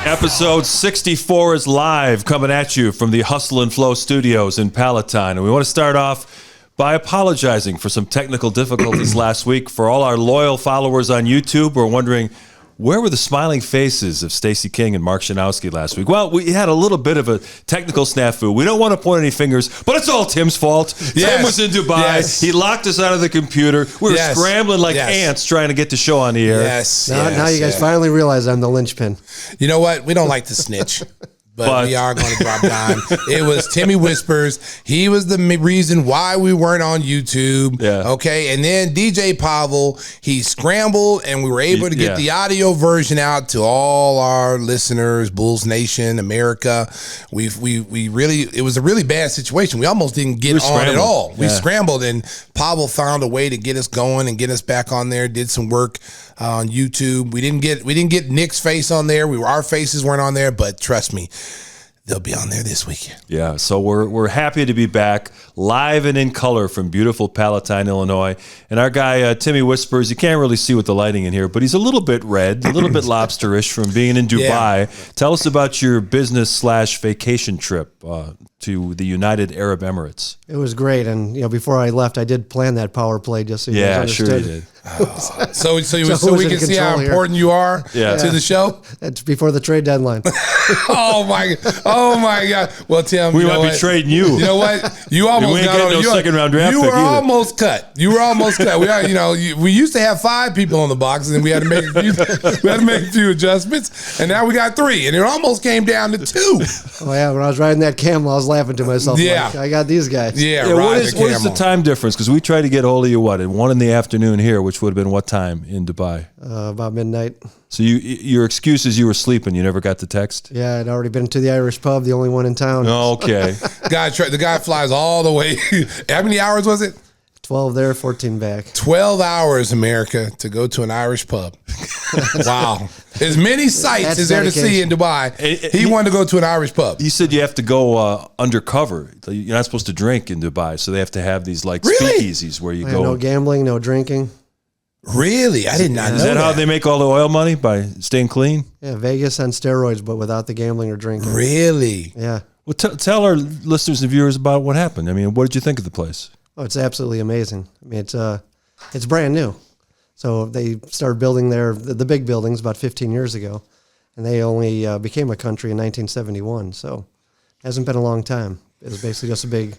Episode 64 is live, coming at you from the Hustle and Flow studios in Palatine. And we want to start off by apologizing for some technical difficulties last week. For all our loyal followers on YouTube who are wondering, where were the smiling faces of Stacey King and Mark Shanowski last week? Well, we had a little bit of a technical snafu. We don't want to point any fingers, but it's all Tim's fault. Tim was in Dubai. Yes. He locked us out of the computer. We were scrambling like ants trying to get the show on the air. Now you guys finally realize I'm the linchpin. You know what? We don't like to snitch. But we are going to drop dime. It was Timmy Whispers. He was the reason why we weren't on YouTube. Yeah. Okay. And then DJ Pavel, he scrambled and we were able to get the audio version out to all our listeners, Bulls Nation, America. We really, it was a really bad situation. We almost didn't get on at all. We scrambled and Pavel found a way to get us going and get us back on there, did some work on YouTube. We didn't get Nick's face on there. Our faces weren't on there, but trust me, they'll be on there this week. Yeah, so we're happy to be back live and in color from beautiful Palatine, Illinois. And our guy, Timmy Whispers, you can't really see with the lighting in here, but he's a little bit red, a little bit lobsterish from being in Dubai. Yeah. Tell us about your business/vacation trip to the United Arab Emirates. It was great, and before I left, I did plan that power play just so you guys understood. Sure you did. So we can see how important you are to the show. It's before the trade deadline. Oh my God! Well, Tim, we might be trading you. You know what? You almost got on. Second round draft. You were almost cut. You were almost cut. We used to have 5 people on the box, and we had to make a few adjustments, and now we got 3, and it almost came down to 2. Oh yeah, when I was riding that camel, I was laughing to myself. Yeah, like, I got these guys. Yeah, what is the time difference? Because we tried to get hold of you at 1 in the afternoon here, which would have been what time in Dubai? About midnight. So your excuse is you were sleeping. You never got the text? Yeah, I'd already been to the Irish pub, the only one in town. Okay. The guy flies all the way. How many hours was it? 12 there, 14 back. 12 hours, America, to go to an Irish pub. Wow. As many sights as there to see in Dubai. He wanted to go to an Irish pub. You said you have to go undercover. You're not supposed to drink in Dubai, so they have to have these speakeasies where you go. No gambling, no drinking. Really? I did not know that. Is that how they make all the oil money? By staying clean? Yeah, Vegas on steroids, but without the gambling or drinking. Really? Yeah. Well, tell our listeners and viewers about what happened. I mean, what did you think of the place? Oh, it's absolutely amazing. I mean, it's brand new. So they started building the big buildings about 15 years ago, and they only became a country in 1971. So it hasn't been a long time. It was basically just a big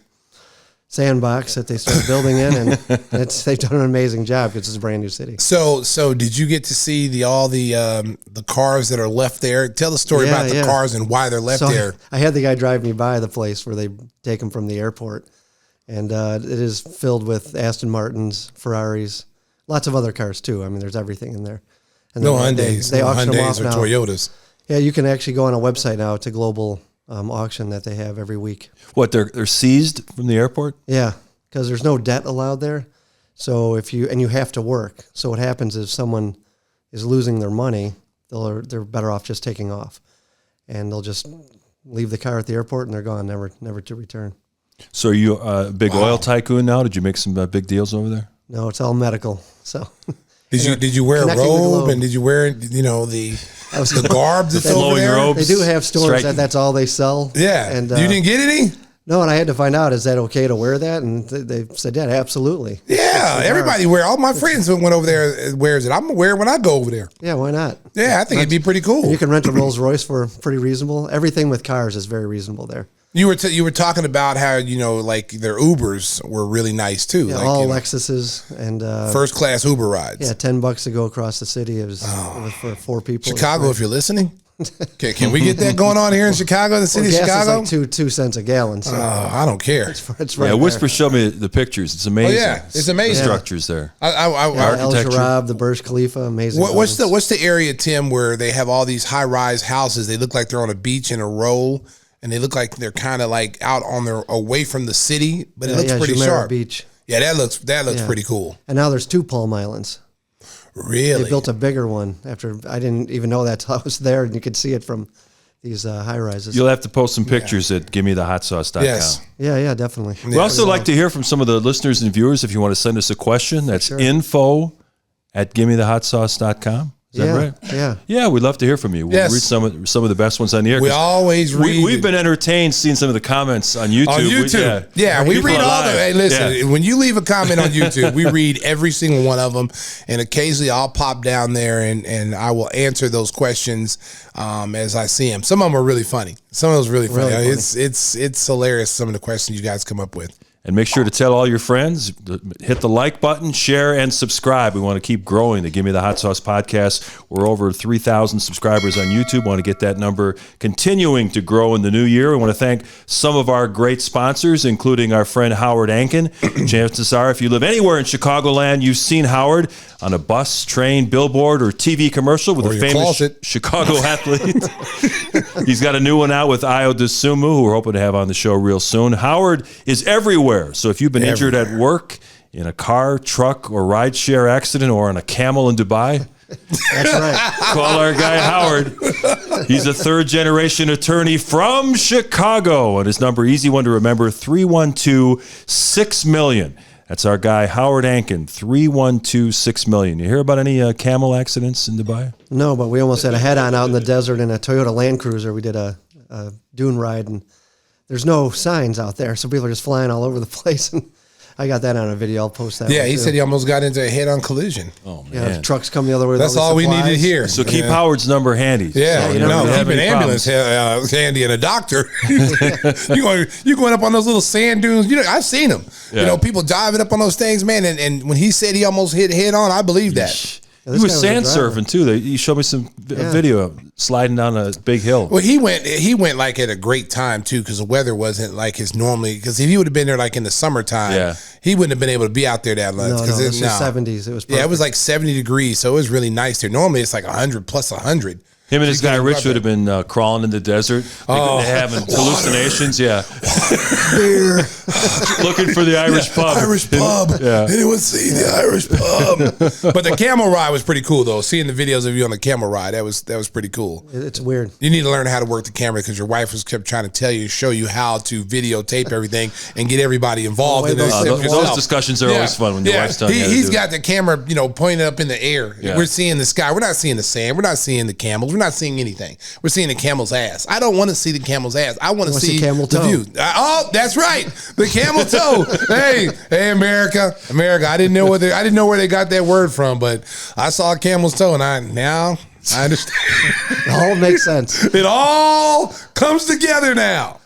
sandbox that they started building in, and they've done an amazing job because it's a brand new city. So did you get to see all the cars that are left there? Tell the story about the cars and why they're left there. I had the guy drive me by the place where they take them from the airport. And it is filled with Aston Martins, Ferraris, lots of other cars too. I mean, there's everything in there. And no Hyundais. They auction them off or now. Toyotas. Yeah, you can actually go on a website now. It's a global auction that they have every week. What, they're seized from the airport? Yeah, because there's no debt allowed there. So you have to work. So what happens is someone is losing their money, they're better off just taking off, and they'll just leave the car at the airport and they're gone, never to return. So are you a big oil tycoon now? Did you make some big deals over there? No, it's all medical. So did you wear a robe, and did you wear the garb that's over there? Robes, they do have stores that's all they sell. Yeah, and you didn't get any? No, and I had to find out, is that okay to wear that? And they said, yeah, absolutely. Yeah, everybody wear. All my friends who went over there wears it. I'm gonna wear it when I go over there. Yeah, why not? Yeah, I think it'd be pretty cool. And you can rent a Rolls Royce for pretty reasonable. Everything with cars is very reasonable there. You were talking about how like their Ubers were really nice too. Yeah, like, all Lexuses and first class Uber rides. Yeah, $10 to go across the city. It was for 4 people. Chicago, if you're listening, can we get that going on here in Chicago, the city of Chicago? Is like 2 cents a gallon. So I don't care. It's right. Yeah, Whisper showed me the pictures. It's amazing. Oh, yeah, it's amazing. The structures there. El Jarab, the Burj Khalifa, amazing. What's the area, Tim, where they have all these high rise houses? They look like they're on a beach in a row. And they look like they're kind of like out on away from the city, but it looks pretty Jumeirah sharp. Beach. Yeah, that looks pretty cool. And now there's 2 Palm Islands. Really? They built a bigger one after I didn't even know that till I was there, and you could see it from these high rises. You'll have to post some pictures at GimmeTheHotSauce.com. Yes. Yeah, definitely. We also like to hear from some of the listeners and viewers. If you want to send us a question, that's info@GimmeTheHotSauce.com. Is that right? Yeah. Yeah, we'd love to hear from you. We'll read some of the best ones on the air. We always read. We've been entertained seeing some of the comments on YouTube. On YouTube. We read all the. Hey, listen, when you leave a comment on YouTube, we read every single one of them. And occasionally I'll pop down there and I will answer those questions as I see them. Some of them are really funny. Some of those are really funny. It's hilarious, some of the questions you guys come up with. And make sure to tell all your friends, hit the like button, share, and subscribe. We want to keep growing the Gimme the Hot Sauce podcast. We're over 3,000 subscribers on YouTube. We want to get that number continuing to grow in the new year. We want to thank some of our great sponsors, including our friend Howard Ankin. Chances are, if you live anywhere in Chicagoland, you've seen Howard on a bus, train, billboard, or TV commercial with a famous Chicago athlete. He's got a new one out with Io DeSumo, who we're hoping to have on the show real soon. Howard is everywhere. So if you've been injured at work, in a car, truck, or rideshare accident, or on a camel in Dubai, that's right. Call our guy Howard. He's a third-generation attorney from Chicago, and his number, easy one to remember, 312-6-million. That's our guy Howard Ankin, 312-6-million. You hear about any camel accidents in Dubai? No, but we almost had a head-on out in the desert in a Toyota Land Cruiser. We did a dune ride, and there's no signs out there, so people are just flying all over the place. And I got that on a video. I'll post that. Yeah, he said he almost got into a head-on collision. Oh, man. Yeah, trucks come the other way. That's all we needed to hear. So keep Howard's number handy. Yeah, so keep an ambulance handy and a doctor. You're going up on those little sand dunes. I've seen them. Yeah. People diving up on those things, man. And when he said he almost hit head-on, I believe that. He was sand surfing too. He showed me some video of sliding down a big hill. Well, he went like at a great time too, because the weather wasn't like his normally. Because if he would have been there like in the summertime, he wouldn't have been able to be out there that much. No, it was 70s. It was perfect. Yeah, it was like 70 degrees, so it was really nice there. Normally it's like 100 plus 100. Him and his guy Rich would have been crawling in the desert. Having hallucinations. Yeah. Beer. Looking for the Irish pub. Irish pub. Anyone see the Irish pub? But the camel ride was pretty cool, though. Seeing the videos of you on the camel ride, that was pretty cool. It's weird. You need to learn how to work the camera because your wife kept trying to show you how to videotape everything and get everybody involved in it. Those discussions are always fun when your wife's telling you how to He's got the camera, pointed up in the air. Yeah. We're seeing the sky. We're not seeing the sand. We're not seeing the camels. We're not seeing anything. We're seeing the camel's ass. I don't want to see the camel's ass. I want to see camel toe. The view. That's right. The camel toe. Hey, America. I didn't know where they got that word from, but I saw a camel's toe, and I understand. It all makes sense. It all comes together now.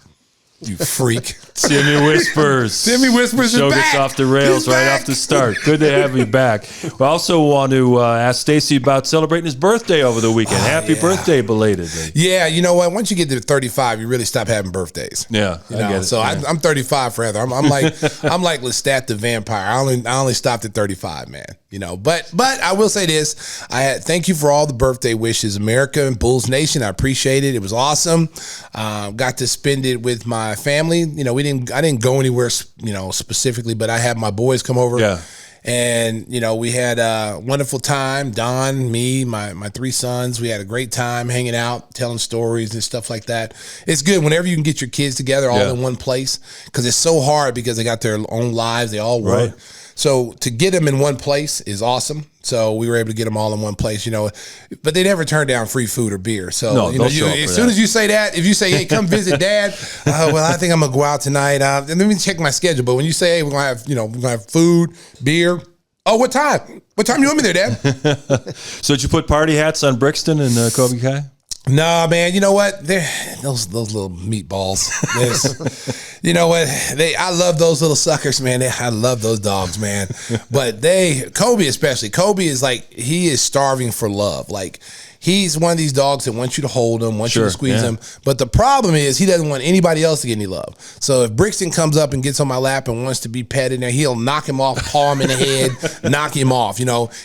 You freak. Timmy Whispers. Timmy Whispers is back. Show gets off the rails right off the start. Good to have you back. We also want to ask Stacy about celebrating his birthday over the weekend. Happy birthday, belated. Yeah, you know what? Once you get to 35, you really stop having birthdays. Yeah, I get it. So yeah. I'm 35 forever. I'm like Lestat the vampire. I only stopped at 35, man. But I will say this: thank you for all the birthday wishes, America and Bulls Nation. I appreciate it. It was awesome. Got to spend it with my family. I didn't go anywhere, specifically, but I had my boys come over. Yeah. And, we had a wonderful time. Don, me, my three sons, we had a great time hanging out, telling stories and stuff like that. It's good whenever you can get your kids together all in one place, because it's so hard because they got their own lives. They all work. Right. So to get them in one place is awesome. So we were able to get them all in one place, but they never turn down free food or beer. So as soon as you say that, if you say, "Hey, come visit Dad," well, I think I'm gonna go out tonight. Let me check my schedule. But when you say, "Hey, we're gonna have food, beer," what time? What time you want me there, Dad? So did you put party hats on Brixton and Kobe Kai? Nah, man. You know what? Those little meatballs. You know what? I love those little suckers, man. I love those dogs, man. But Kobe especially. Kobe is he is starving for love. He's one of these dogs that wants you to hold him, wants you to squeeze him. But the problem is he doesn't want anybody else to get any love. So if Brixton comes up and gets on my lap and wants to be petted, he'll knock him off, paw him in the head, knock him off.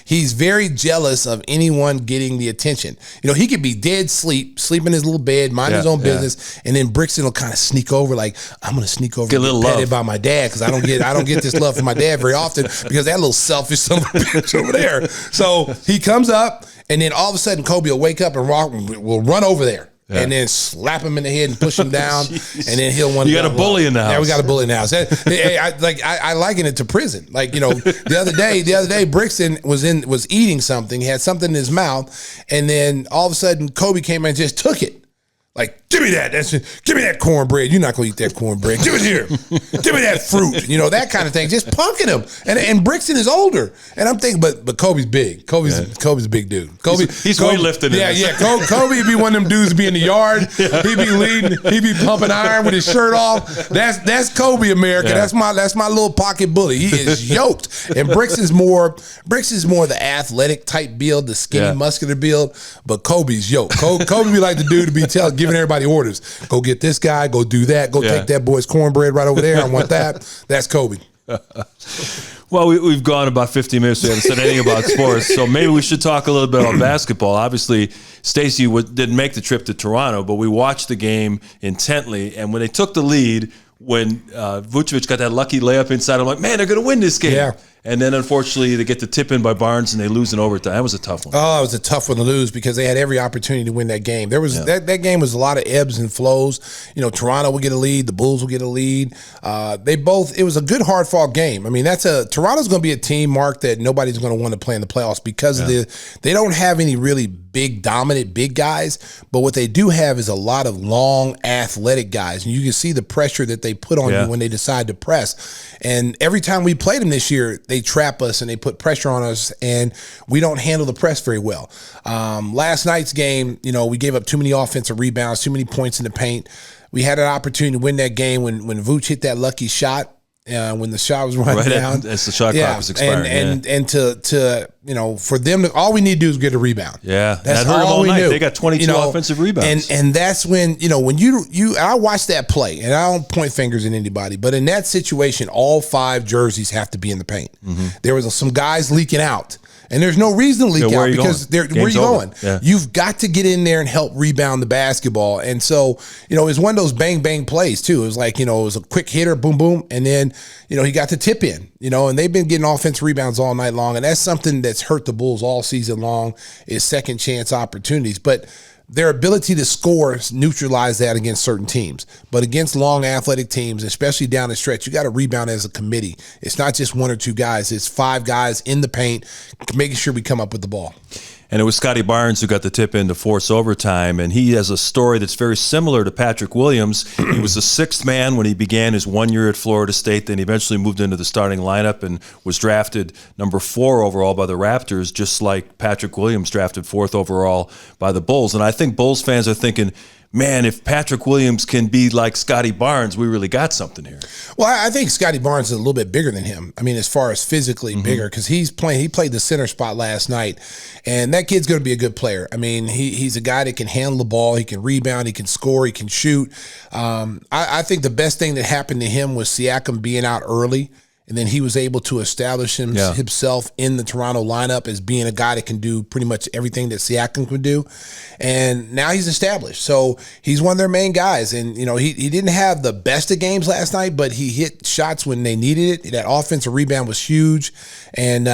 He's very jealous of anyone getting the attention. He could be dead sleep in his little bed, mind his own business, and then Brixton will kind of sneak over, I'm going to sneak over and get petted by my dad, because I don't get this love from my dad very often, because that little selfish son of a bitch over there. So he comes up, and then all of a sudden, Kobe will wake up and will run over there. and then slap him in the head and push him down, and then he'll want. You got a bully in the house. Yeah, we got a bully in the house. I liken it to prison. Like, the other day, Brixton was eating something. He had something in his mouth, and then all of a sudden, Kobe came and just took it. Like, give me that. Give me that cornbread. You're not going to eat that cornbread. Give it here. Give me that fruit. That kind of thing. Just punking him. And Brixton is older. And I'm thinking, but Kobe's big. Kobe's a big dude. He's weightlifting. Yeah. Kobe would be one of them dudes be in the yard. He'd be leading. He'd be pumping iron with his shirt off. That's Kobe America. Yeah. That's my little pocket bully. He is yoked. And Brixton's more the athletic type build, the skinny, muscular build. But Kobe's yoked. Kobe be like the dude to be giving everybody orders. Go get this guy. Go do that. Go take that boy's cornbread right over there. I want that. That's Kobe. Well, we've gone about 50 minutes. We haven't said anything about sports, so maybe we should talk a little bit about basketball. Obviously, Stacey didn't make the trip to Toronto, but we watched the game intently, and when they took the lead, when Vucevic got that lucky layup inside, I'm like, man, they're going to win this game. Yeah. And then, unfortunately, they get the tip in by Barnes, and they lose in overtime. That was a tough one. Oh, it was a tough one to lose because they had every opportunity to win that game. There was that game was a lot of ebbs and flows. Toronto will get a lead. The Bulls will get a lead. It was a good, hard-fought game. I mean, Toronto's going to be a team, Mark, that nobody's going to want to play in the playoffs because they don't have any really big, dominant, big guys, but what they do have is a lot of long, athletic guys. And you can see the pressure that they put on you when they decide to press. And every time we played them this year, they trap us and they put pressure on us, and we don't handle the press very well. Last night's game, we gave up too many offensive rebounds, too many points in the paint. We had an opportunity to win that game when Vooch hit that lucky shot. When the shot was running down, as the shot clock was expiring, and to for them to, all we need to do is get a rebound. Yeah, that's all we knew. They got 22 offensive rebounds, and that's when when I watched that play, and I don't point fingers at anybody, but in that situation, all 5 jerseys have to be in the paint. Mm-hmm. There was some guys leaking out. And there's no reason to leak out because where are you going? Yeah. You've got to get in there and help rebound the basketball. And so, it's one of those bang, bang plays too. It was like, it was a quick hitter, boom, boom. And then, he got the tip in, and they've been getting offensive rebounds all night long. And that's something that's hurt the Bulls all season long is second chance opportunities. But their ability to score neutralize that against certain teams. But against long athletic teams, especially down the stretch, you got to rebound as a committee. It's not just 1 or 2 guys. It's 5 guys in the paint making sure we come up with the ball. And it was Scotty Barnes who got the tip in to force overtime, and he has a story that's very similar to Patrick Williams. He was the 6th man when he began his 1 year at Florida State, then eventually moved into the starting lineup and was drafted number 4 overall by the Raptors, just like Patrick Williams drafted 4th overall by the Bulls. And I think Bulls fans are thinking, man, if Patrick Williams can be like Scotty Barnes, we really got something here. Well, I think Scotty Barnes is a little bit bigger than him. I mean, as far as physically bigger, because he played the center spot last night, and that kid's going to be a good player. I mean, he's a guy that can handle the ball, he can rebound, he can score, he can shoot. I think the best thing that happened to him was Siakam being out early. And then he was able to establish himself in the Toronto lineup as being a guy that can do pretty much everything that Siakam could do. And now he's established. So he's one of their main guys. And, he didn't have the best of games last night, but he hit shots when they needed it. That offensive rebound was huge. And,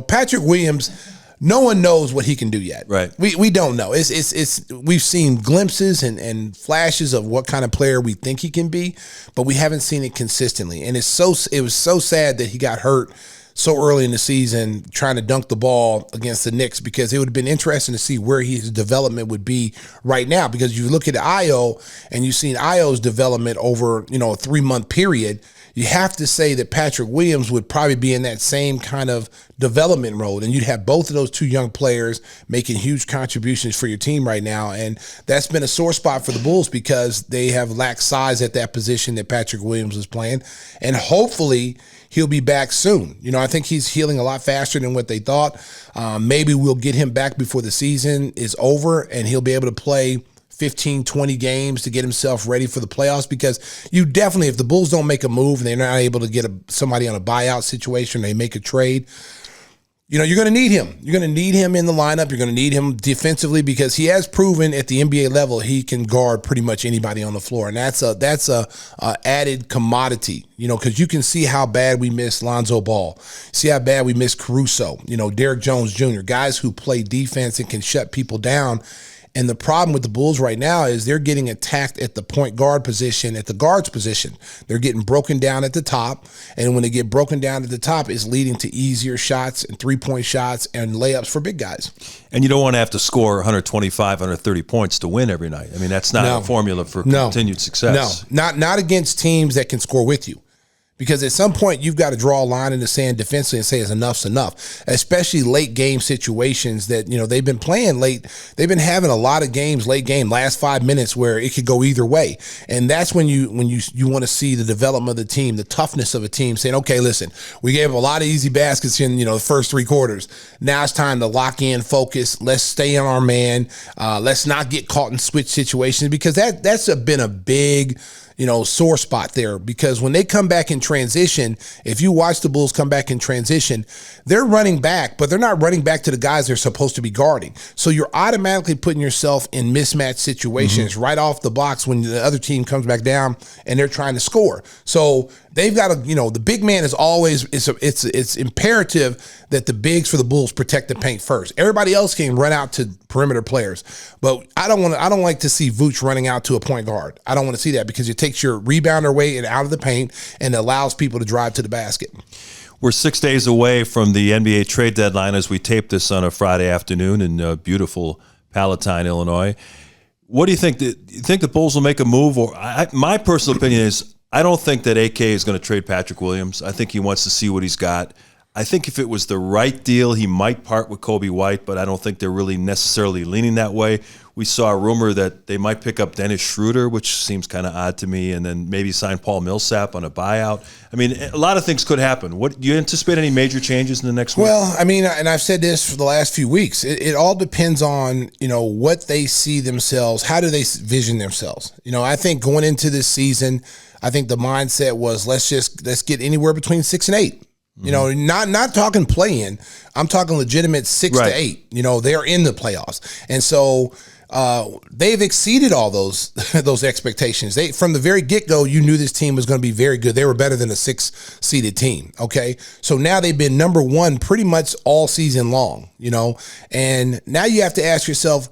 Patrick Williams, no one knows what he can do yet. Right. We don't know. We've seen glimpses and flashes of what kind of player we think he can be, but we haven't seen it consistently. And it was so sad that he got hurt so early in the season trying to dunk the ball against the Knicks, because it would have been interesting to see where his development would be right now. Because you look at Io and you've seen Io's development over, a 3-month period. You have to say that Patrick Williams would probably be in that same kind of development road, and you'd have both of those 2 young players making huge contributions for your team right now. And that's been a sore spot for the Bulls because they have lacked size at that position that Patrick Williams is playing. And hopefully he'll be back soon. I think he's healing a lot faster than what they thought. Maybe we'll get him back before the season is over, and he'll be able to play 15, 20 games to get himself ready for the playoffs, because you definitely, if the Bulls don't make a move and they're not able to get somebody on a buyout situation, they make a trade, you're going to need him. You're going to need him in the lineup. You're going to need him defensively, because he has proven at the NBA level he can guard pretty much anybody on the floor, and that's a added commodity. Because you can see how bad we miss Lonzo Ball, see how bad we miss Caruso. Derek Jones Jr., guys who play defense and can shut people down. And the problem with the Bulls right now is they're getting attacked at the point guard position, at the guard's position. They're getting broken down at the top. And when they get broken down at the top, it's leading to easier shots and three-point shots and layups for big guys. And you don't want to have to score 125, 130 points to win every night. I mean, that's not a formula for continued success. No, not against teams that can score with you. Because at some point, you've got to draw a line in the sand defensively and say enough's enough, especially late game situations that, they've been playing late. They've been having a lot of games, late game, last 5 minutes where it could go either way. And that's when you want to see the development of the team, the toughness of a team saying, okay, listen, we gave up a lot of easy baskets in, the first 3 quarters. Now it's time to lock in, focus. Let's stay on our man. Let's not get caught in switch situations, because that's been a big, sore spot there, because when they come back in transition, if you watch the Bulls come back in transition, they're running back, but they're not running back to the guys they're supposed to be guarding. So you're automatically putting yourself in mismatch situations right off the box when the other team comes back down and they're trying to score. So they've got to, the big man is always, it's imperative that the bigs for the Bulls protect the paint first. Everybody else can run out to perimeter players, but I don't like to see Vooch running out to a point guard. I don't want to see that, because it takes your rebounder away and out of the paint and allows people to drive to the basket. We're 6 days away from the NBA trade deadline as we tape this on a Friday afternoon in beautiful Palatine, Illinois. What do you think? Do you think the Bulls will make a move? Or my personal opinion is I don't think that AK is going to trade Patrick Williams. I think he wants to see what he's got. I think if it was the right deal, he might part with Kobe White, but I don't think they're really necessarily leaning that way. We saw a rumor that they might pick up Dennis Schroeder, which seems kind of odd to me, and then maybe sign Paul Millsap on a buyout. I mean, a lot of things could happen. Do you anticipate any major changes in the next week? Well, I mean, and I've said this for the last few weeks. It all depends on, what they see themselves. How do they vision themselves? I think going into this season, I think the mindset was let's get anywhere between 6 and 8. Not talking play-in. I'm talking legitimate 6 to 8. They're in the playoffs. And so they've exceeded all those expectations. From the very get-go, you knew this team was going to be very good. They were better than a 6-seeded team, okay? So now they've been number 1 pretty much all season long, And now you have to ask yourself,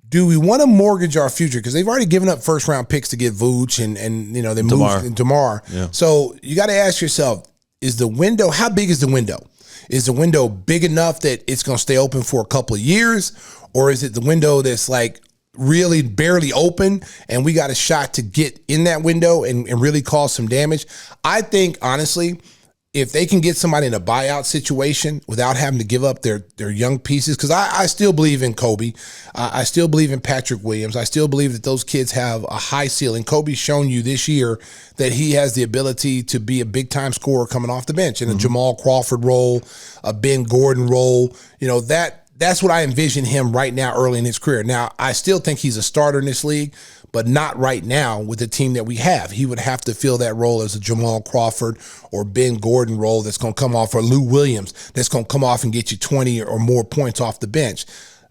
do we want to mortgage our future? Because they've already given up first-round picks to get Vooch and they moved DeMar. Yeah. So you got to ask yourself, how big is the window? Is the window big enough that it's going to stay open for a couple of years? Or is it the window that's like really barely open and we got a shot to get in that window and really cause some damage? I think, honestly, if they can get somebody in a buyout situation without having to give up their young pieces, because I still believe in Kobe. I still believe in Patrick Williams. I still believe that those kids have a high ceiling. Kobe's shown you this year that he has the ability to be a big-time scorer coming off the bench in a Jamal Crawford role, a Ben Gordon role. That's what I envision him right now early in his career. Now, I still think he's a starter in this league, but not right now with the team that we have. He would have to fill that role as a Jamal Crawford or Ben Gordon role that's going to come off, or Lou Williams that's going to come off and get you 20 or more points off the bench.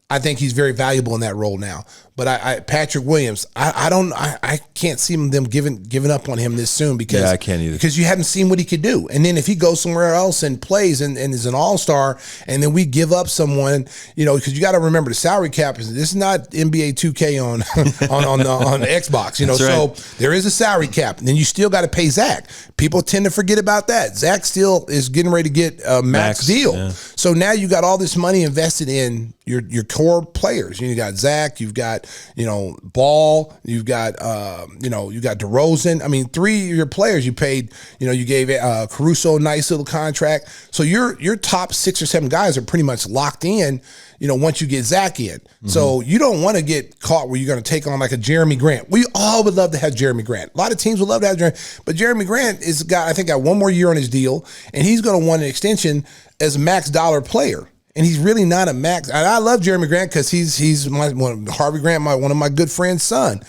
I think he's very valuable in that role now. But Patrick Williams, I can't see them giving up on him this soon, because I can't either. Because you haven't seen what he could do. And then if he goes somewhere else and plays and is an all-star, and then we give up someone, because you got to remember the salary cap this is not NBA 2K on the Xbox, That's so right. there is a salary cap. And then you still got to pay Zach. People tend to forget about that. Zach still is getting ready to get a max deal. Yeah. So now you got all this money invested in your core players. You got Zach, you've got Ball, you've got you got DeRozan. I mean, 3 of your players you paid. You gave Caruso a nice little contract. So your top 6 or 7 guys are pretty much locked in. Once you get Zach in. Mm-hmm. So you don't want to get caught where you're going to take on like a Jeremy Grant. We all would love to have Jeremy Grant. A lot of teams would love to have Jeremy, but Jeremy Grant I think got 1 more year on his deal, and he's going to want an extension as a max dollar player. And he's really not a max. And I love Jeremy Grant because he's Harvey Grant, one of my good friend's son.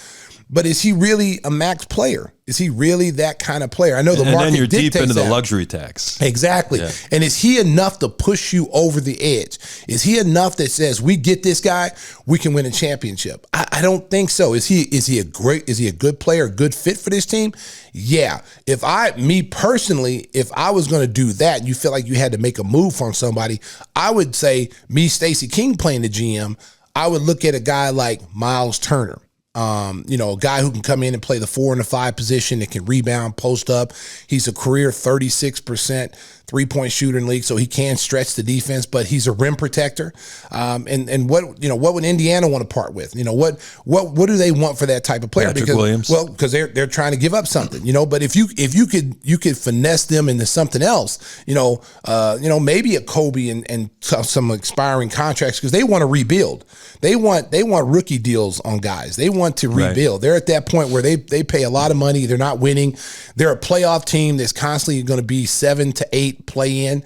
But is he really a max player? Is he really that kind of player? I know the market dictates that. And then you're deep into the luxury tax. Exactly. Yeah. And is he enough to push you over the edge? Is he enough that says, we get this guy, we can win a championship? I don't think so. Is he a good player, a good fit for this team? Yeah. If I was going to do that, you feel like you had to make a move from somebody, I would say Stacey King playing the GM, I would look at a guy like Miles Turner. A guy who can come in and play the 4 and the 5 position that can rebound, post up. He's a career 36% three-point shooter in the league, so he can stretch the defense, but he's a rim protector. And what would Indiana want to part with? What do they want for that type of player? Patrick Williams. Well, because they're trying to give up something, but if you could finesse them into something else, maybe a Kobe and some expiring contracts, because they want to rebuild. They want rookie deals on guys. They want to rebuild. Right. They're at that point where they pay a lot of money. They're not winning. They're a playoff team that's constantly going to be 7 to 8 play in,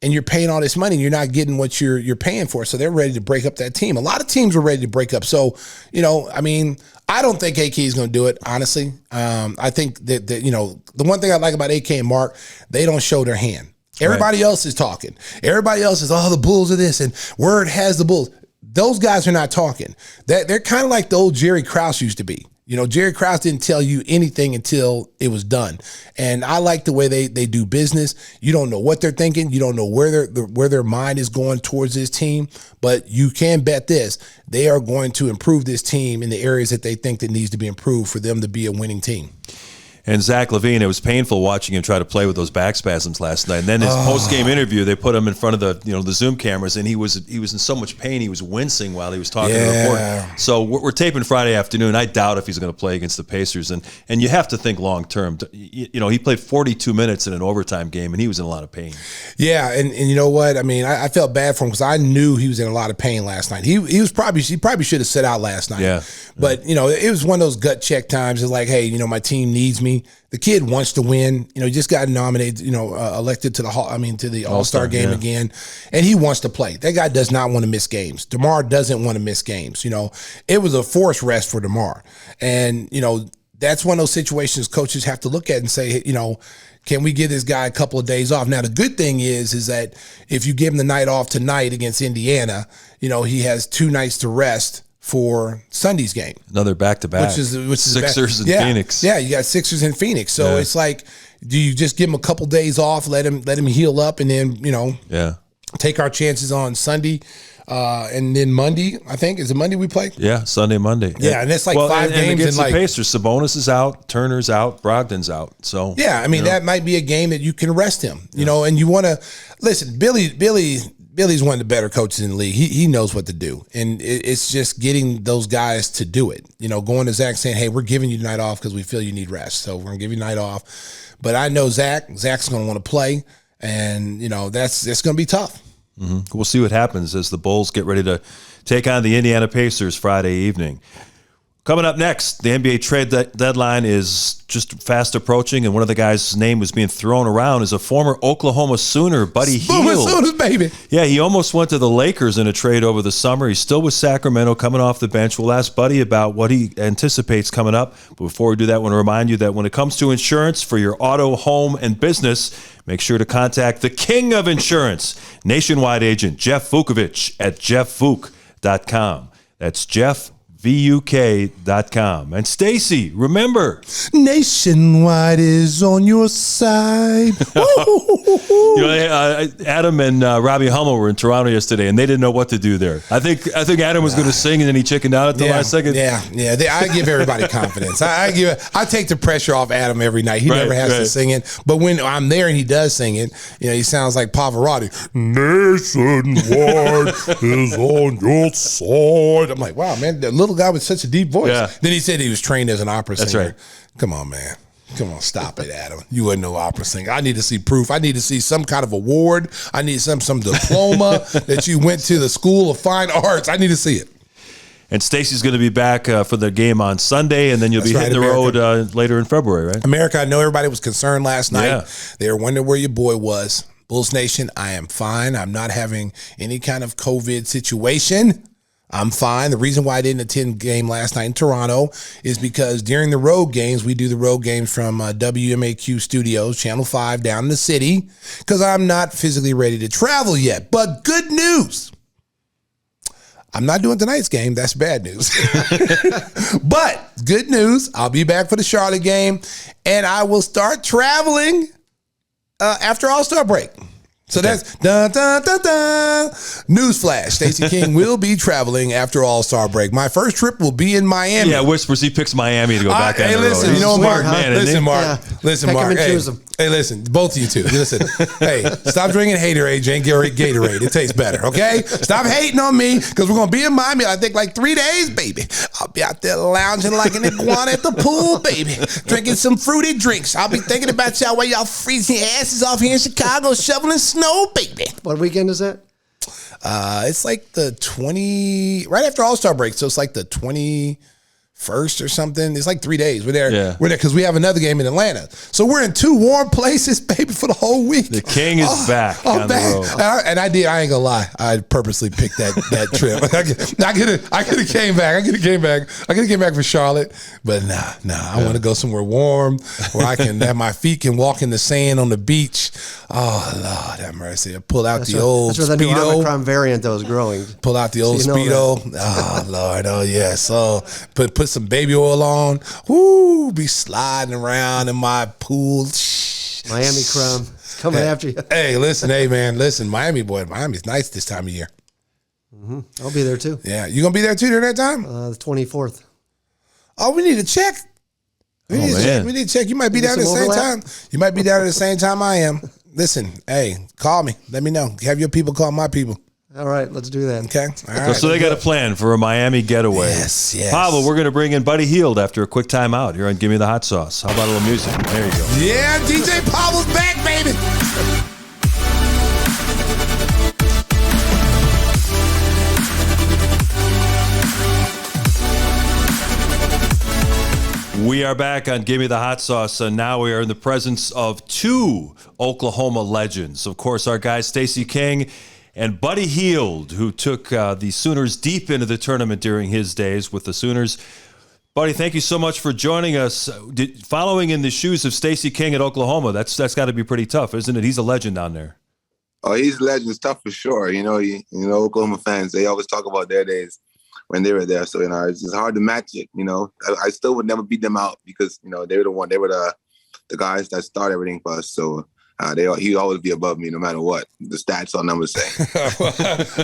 and you're paying all this money and you're not getting what you're paying for. So they're ready to break up that team. A lot of teams are ready to break up. So, I don't think AK is going to do it, honestly. I think that the one thing I like about AK and Mark, they don't show their hand. Everybody else is talking. Everybody else is, the Bulls are this, and word has the Bulls. Those guys are not talking. They're kind of like the old Jerry Krause used to be. Jerry Krause didn't tell you anything until it was done. And I like the way they do business. You don't know what they're thinking. You don't know where their mind is going towards this team. But you can bet this. They are going to improve this team in the areas that they think that needs to be improved for them to be a winning team. And Zach LaVine, it was painful watching him try to play with those back spasms last night. And then his post-game interview, they put him in front of the Zoom cameras, and he was in so much pain, he was wincing while he was talking to the reporter. So we're taping Friday afternoon. I doubt if he's going to play against the Pacers. And you have to think long term. He played 42 minutes in an overtime game, and he was in a lot of pain. Yeah, and you know what? I felt bad for him because I knew he was in a lot of pain last night. He probably should have sat out last night. Yeah. But it was one of those gut check times. It's like, hey, my team needs me. The kid wants to win. He just got nominated, elected to the All-Star game again, and he wants to play. That guy does not want to miss games. DeMar doesn't want to miss games. It was a forced rest for DeMar, and that's one of those situations coaches have to look at and say, can we give this guy a couple of days off? Now, the good thing is that if you give him the night off tonight against Indiana, he has 2 nights to rest for Sunday's game. Another back-to-back. Which is Sixers and Phoenix. Yeah, you got Sixers and Phoenix. So it's like, do you just give him a couple days off, let him heal up, and then, take our chances on Sunday? And then Monday, I think, is it Monday we play? Yeah, Sunday, Monday. Yeah, and it's like 5 games. And against the Pacers, Sabonis is out, Turner's out, Brogdon's out. So that might be a game that you can rest him. And you want to listen. Billy's one of the better coaches in the league. He knows what to do, and it's just getting those guys to do it. Going to Zach saying, "Hey, we're giving you the night off because we feel you need rest, so we're gonna give you the night off." But I know Zach's gonna want to play, and that's gonna be tough. Mm-hmm. We'll see what happens as the Bulls get ready to take on the Indiana Pacers Friday evening. Coming up next, the NBA trade deadline is just fast approaching, and one of the guys' name was being thrown around is a former Oklahoma Sooner, Buddy Hield. Sooners, baby. Yeah, he almost went to the Lakers in a trade over the summer. He's still with Sacramento, coming off the bench. We'll ask Buddy about what he anticipates coming up. But before we do that, I want to remind you that when it comes to insurance for your auto, home, and business, make sure to contact the king of insurance, nationwide agent Jeff Vukovich at jeffvuk.com. That's Jeff VUK.com. And Stacy, remember, Nationwide is on your side. Adam and Robbie Hummel were in Toronto yesterday, and they didn't know what to do there. I think Adam was going to sing, and then he chickened out at the last second. Yeah. I give everybody confidence. I take the pressure off Adam every night. He never has to sing it, but when I'm there and he does sing it, he sounds like Pavarotti. Nationwide is on your side. I'm like, wow, man, the little guy with such a deep voice. Yeah. Then he said he was trained as an opera singer. That's right. Come on, man. Come on, stop it, Adam. You wasn't no opera singer. I need to see proof. I need to see some kind of award. I need some diploma that you went to the School of Fine Arts. I need to see it. And Stacy's going to be back for the game on Sunday, and then you'll be hitting the road later in February, right? America, I know everybody was concerned last night. Yeah. They were wondering where your boy was. Bulls Nation, I am fine. I'm not having any kind of COVID situation. I'm fine. The reason why I didn't attend game last night in Toronto is because during the road games, we do the road games from WMAQ Studios, Channel 5 down in the city, because I'm not physically ready to travel yet. But good news. I'm not doing tonight's game. That's bad news. But good news. I'll be back for the Charlotte game, and I will start traveling after All-Star break. So that's dun, dun, dun, dun. Newsflash. Stacey King will be traveling after All-Star break. My first trip will be in Miami. Yeah, whispers he picks Miami to go back on Hey, the listen, road. you know, Mark. Man, Listen, Mark. Yeah. Listen, Pick 'em Mark. and Hey, choose 'em. hey, listen, both of you two. Listen. Hey, stop drinking Haterade. Drink Gatorade. It tastes better, okay? Stop hating on me because we're going to be in Miami, I think, like 3 days, baby. I'll be out there lounging like an iguana at the pool, baby. Drinking some fruity drinks. I'll be thinking about y'all while y'all freezing your asses off here in Chicago shoveling snow, baby. What weekend is that? It's like the 20, right after All-Star break. So it's like the 21st or something. It's like 3 days. We're there. Yeah. We're there because we have another game in Atlanta. So we're in 2 warm places, baby, for the whole week. The King is back on the road. And I ain't gonna lie. I purposely picked that trip. I could have came back. I could have came back for Charlotte. But nah. I want to go somewhere warm where I can have my feet can walk in the sand on the beach. Oh, Lord have mercy. Pull out the old That's where the new Speedo. Omicron variant that was growing. Pull out the old So you know Speedo. Oh, Lord. Oh, yes. So put some baby oil on. Woo. Be sliding around in my pool. Miami Crumb coming after you. Hey, listen. Hey, man. Listen, Miami, boy. Miami's nice this time of year. I'll be there too. Yeah. You going to be there too during that time? The 24th. Oh, we need to check. We need to check. You might be down at the some same overlap? time. You might be down at the same time I am. Listen, hey, call me. Let me know. Have your people call my people. All right, let's do that. Okay. All right. So they got a plan for a Miami getaway. Yes. Pavel, we're going to bring in Buddy Hield after a quick timeout here on Gimme the Hot Sauce. How about a little music? There you go. Yeah, DJ Pavel's back, baby. We are back on Gimme the Hot Sauce, and now we are in the presence of 2 Oklahoma legends. Of course, our guys Stacey King and Buddy Hield, who took the Sooners deep into the tournament during his days with the Sooners. Buddy, thank you so much for joining us. Following in the shoes of Stacey King at Oklahoma, that's got to be pretty tough, isn't it? He's a legend down there. Oh, he's a legend. It's tough for sure. You know, Oklahoma fans, they always talk about their days when they were there. So, it's just hard to match it. I still would never beat them out because, they were the guys that start everything for us. So he'd always be above me no matter what the stats or numbers say.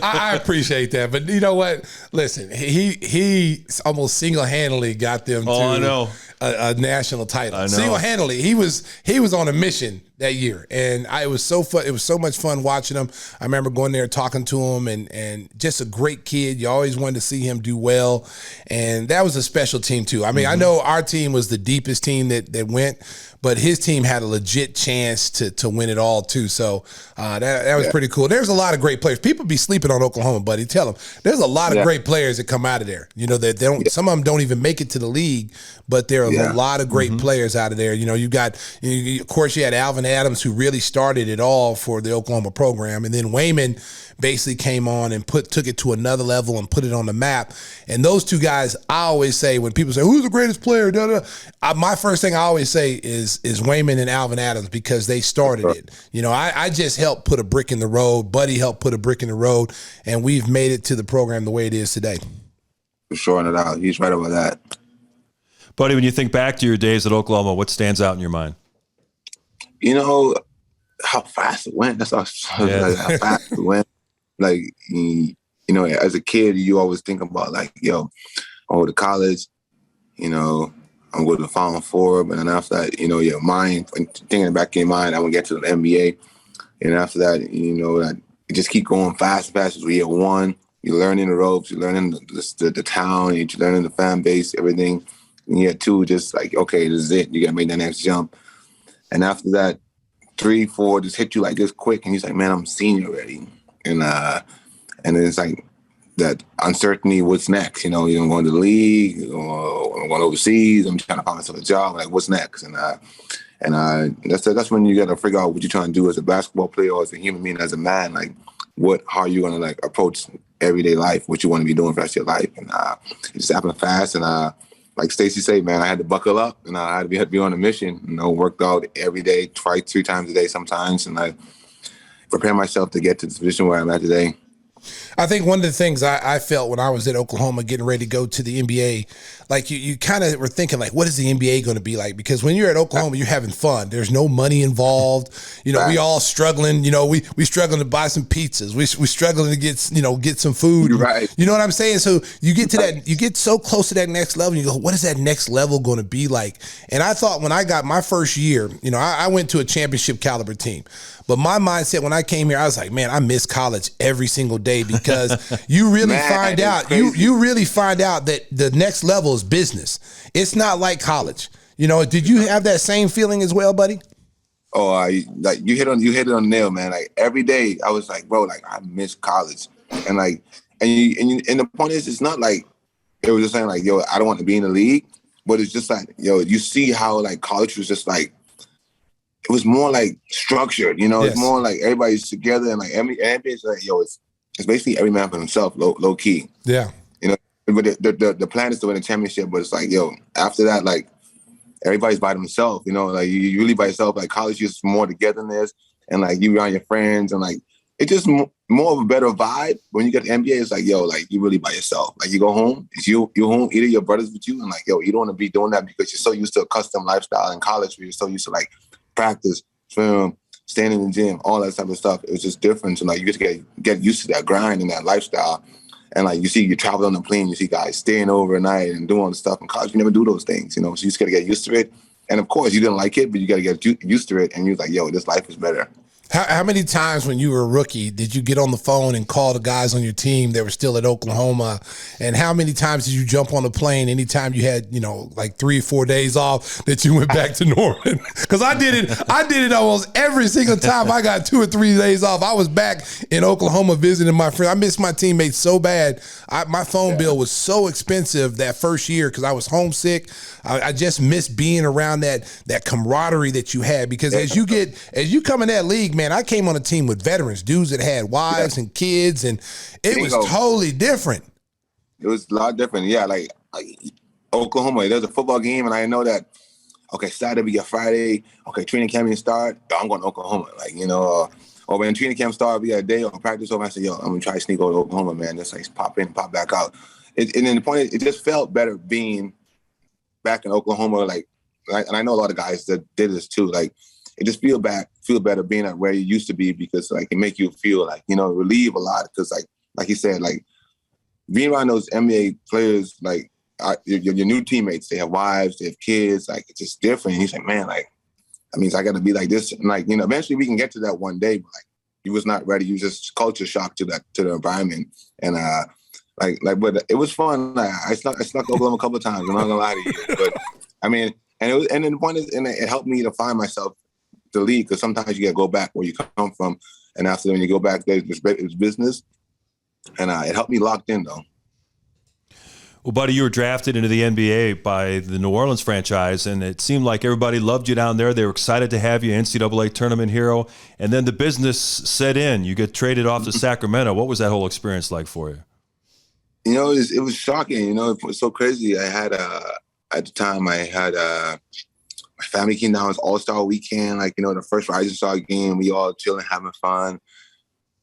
I appreciate that. But you know what? Listen, he almost single-handedly got them to a national title. I know. Single-handedly. He was on a mission that year. And it was so fun. It was so much fun watching him. I remember going there talking to him and just a great kid. You always wanted to see him do well. And that was a special team too. I mean, I know our team was the deepest team that went, but his team had a legit chance to win it all too. So that was pretty cool. There's a lot of great players. People be sleeping on Oklahoma, buddy. Tell them there's a lot of great players that come out of there. That they don't. Some of them don't even make it to the league, but there are a lot of great players out of there. You got, of course, you had Alvin Adams, who really started it all for the Oklahoma program, and then Wayman basically came on and took it to another level and put it on the map. And those 2 guys, I always say when people say who's the greatest player, my first thing I always say is Wayman and Alvin Adams because they started it. I just helped put a brick in the road. Buddy helped put a brick in the road, and we've made it to the program the way it is today. For sure, no doubt. He's right about that. Buddy, when you think back to your days at Oklahoma, what stands out in your mind? How fast it went. That's how fast it went. Like, as a kid, you always think about I'm going to college, I'm going to the Final Four, but then after that, your mind, thinking back in your mind, I want to get to the NBA. And after that, you just keep going fast as we year 1. You're learning the ropes, you're learning the town, you're learning the fan base, everything. And year 2, just like, okay, this is it. You got to make that next jump. And after that, 3, 4 just hit you like this quick, and he's like, man, I'm a senior already. And then it's like that uncertainty, what's next? I'm going to the league, or I'm going overseas, I'm trying to find myself a job, like what's next? And that's when you got to figure out what you're trying to do as a basketball player or as a human being, as a man, like how are you going to approach everyday life, what you want to be doing for the rest of your life. And it just happened fast. And like Stacey said, man, I had to buckle up and I had to be on a mission, worked out every day, 3 times a day sometimes. And I prepare myself to get to this position where I'm at today. I think one of the things I felt when I was at Oklahoma getting ready to go to the NBA, like you kind of were thinking like, what is the NBA going to be like? Because when you're at Oklahoma, you're having fun. There's no money involved. You know, we all struggling. You know, we struggling to buy some pizzas. We struggling to get some food. Right. You know what I'm saying? So you get to that, you get so close to that next level. And you go, what is that next level going to be like? And I thought when I got my first year, you know, I went to a championship caliber team. But my mindset when I came here, I was like, man, I miss college every single day because you really find out, you really find out that the next level is business. It's not like college. You know, did you have that same feeling as well, buddy? Oh, like you hit it on the nail, man. Like every day I was like, bro, like I miss college. And like, and the point is, it's not like they were just saying like, yo, I don't want to be in the league, but it's just like, yo, you see how like college was just like, it was more like structured, you know. Yes. It's more like everybody's together and like everybody's like, yo, it's basically every man for himself, low key. Yeah, you know. But the plan is to win a championship, but it's like, yo, after that, like everybody's by themselves, you know. Like you really by yourself. Like college is more togetherness and like you around your friends and like it's just more of a better vibe. When you get to the NBA, it's like, yo, like you really by yourself. Like you go home, it's you home, either your brothers with you, and like, yo, you don't want to be doing that because you're so used to a custom lifestyle in college where you're so used to like practice, swim, stand in the gym, all that type of stuff. It was just different. So like you just get used to that grind and that lifestyle. And like you travel on the plane, you see guys staying overnight and doing all the stuff. In college, you never do those things, you know. So you just gotta get used to it. And of course, you didn't like it, but you gotta get used to it. And you're like, yo, this life is better. How many times when you were a rookie did you get on the phone and call the guys on your team that were still at Oklahoma? And how many times did you jump on a plane anytime you had, you know, like 3 or 4 days off that you went back to Norman? Because I did it almost every single time I got 2 or 3 days off. I was back in Oklahoma visiting my friend. I missed my teammates so bad. My phone bill was so expensive that first year because I was homesick. I just missed being around that camaraderie that you had because as you come in that league, man, I came on a team with veterans, dudes that had wives and kids, and it was totally different. It was a lot different. Yeah, like Oklahoma, there's a football game, and I know that, okay, Saturday we get Friday, okay, training camp will start, I'm going to Oklahoma. Like, you know, or when training camp start, we got a day or practice over, I said, yo, I'm going to try to sneak over to Oklahoma, man. Just like pop in, pop back out. And then the point is, it just felt better being back in Oklahoma, like, and I know a lot of guys that did this too, like, it just feel better being at where you used to be because like it make you feel like, you know, relieve a lot because like you said, like being around those NBA players, like your new teammates, they have wives, they have kids, like it's just different. And he's like, man, like that means I got to be like this, and like, you know, eventually we can get to that one day, but like you was not ready. You was just culture shock to the environment, and but it was fun. Like, I snuck Oklahoma a couple of times. I'm not gonna lie to you, but I mean, and then the point is, and it helped me to find myself. The league, because sometimes you got to go back where you come from, and after when you go back there, it's business, and it helped me locked in though. Well, buddy, you were drafted into the NBA by the New Orleans franchise, and it seemed like everybody loved you down there. They were excited to have you, NCAA tournament hero, and then the business set in. You get traded off to Sacramento. What was that whole experience like for you? You know, it was shocking. You know, it was so crazy. I had at the time I had my family came down. It was All-Star weekend, like, you know, the first Rising Star game. We all chilling, having fun.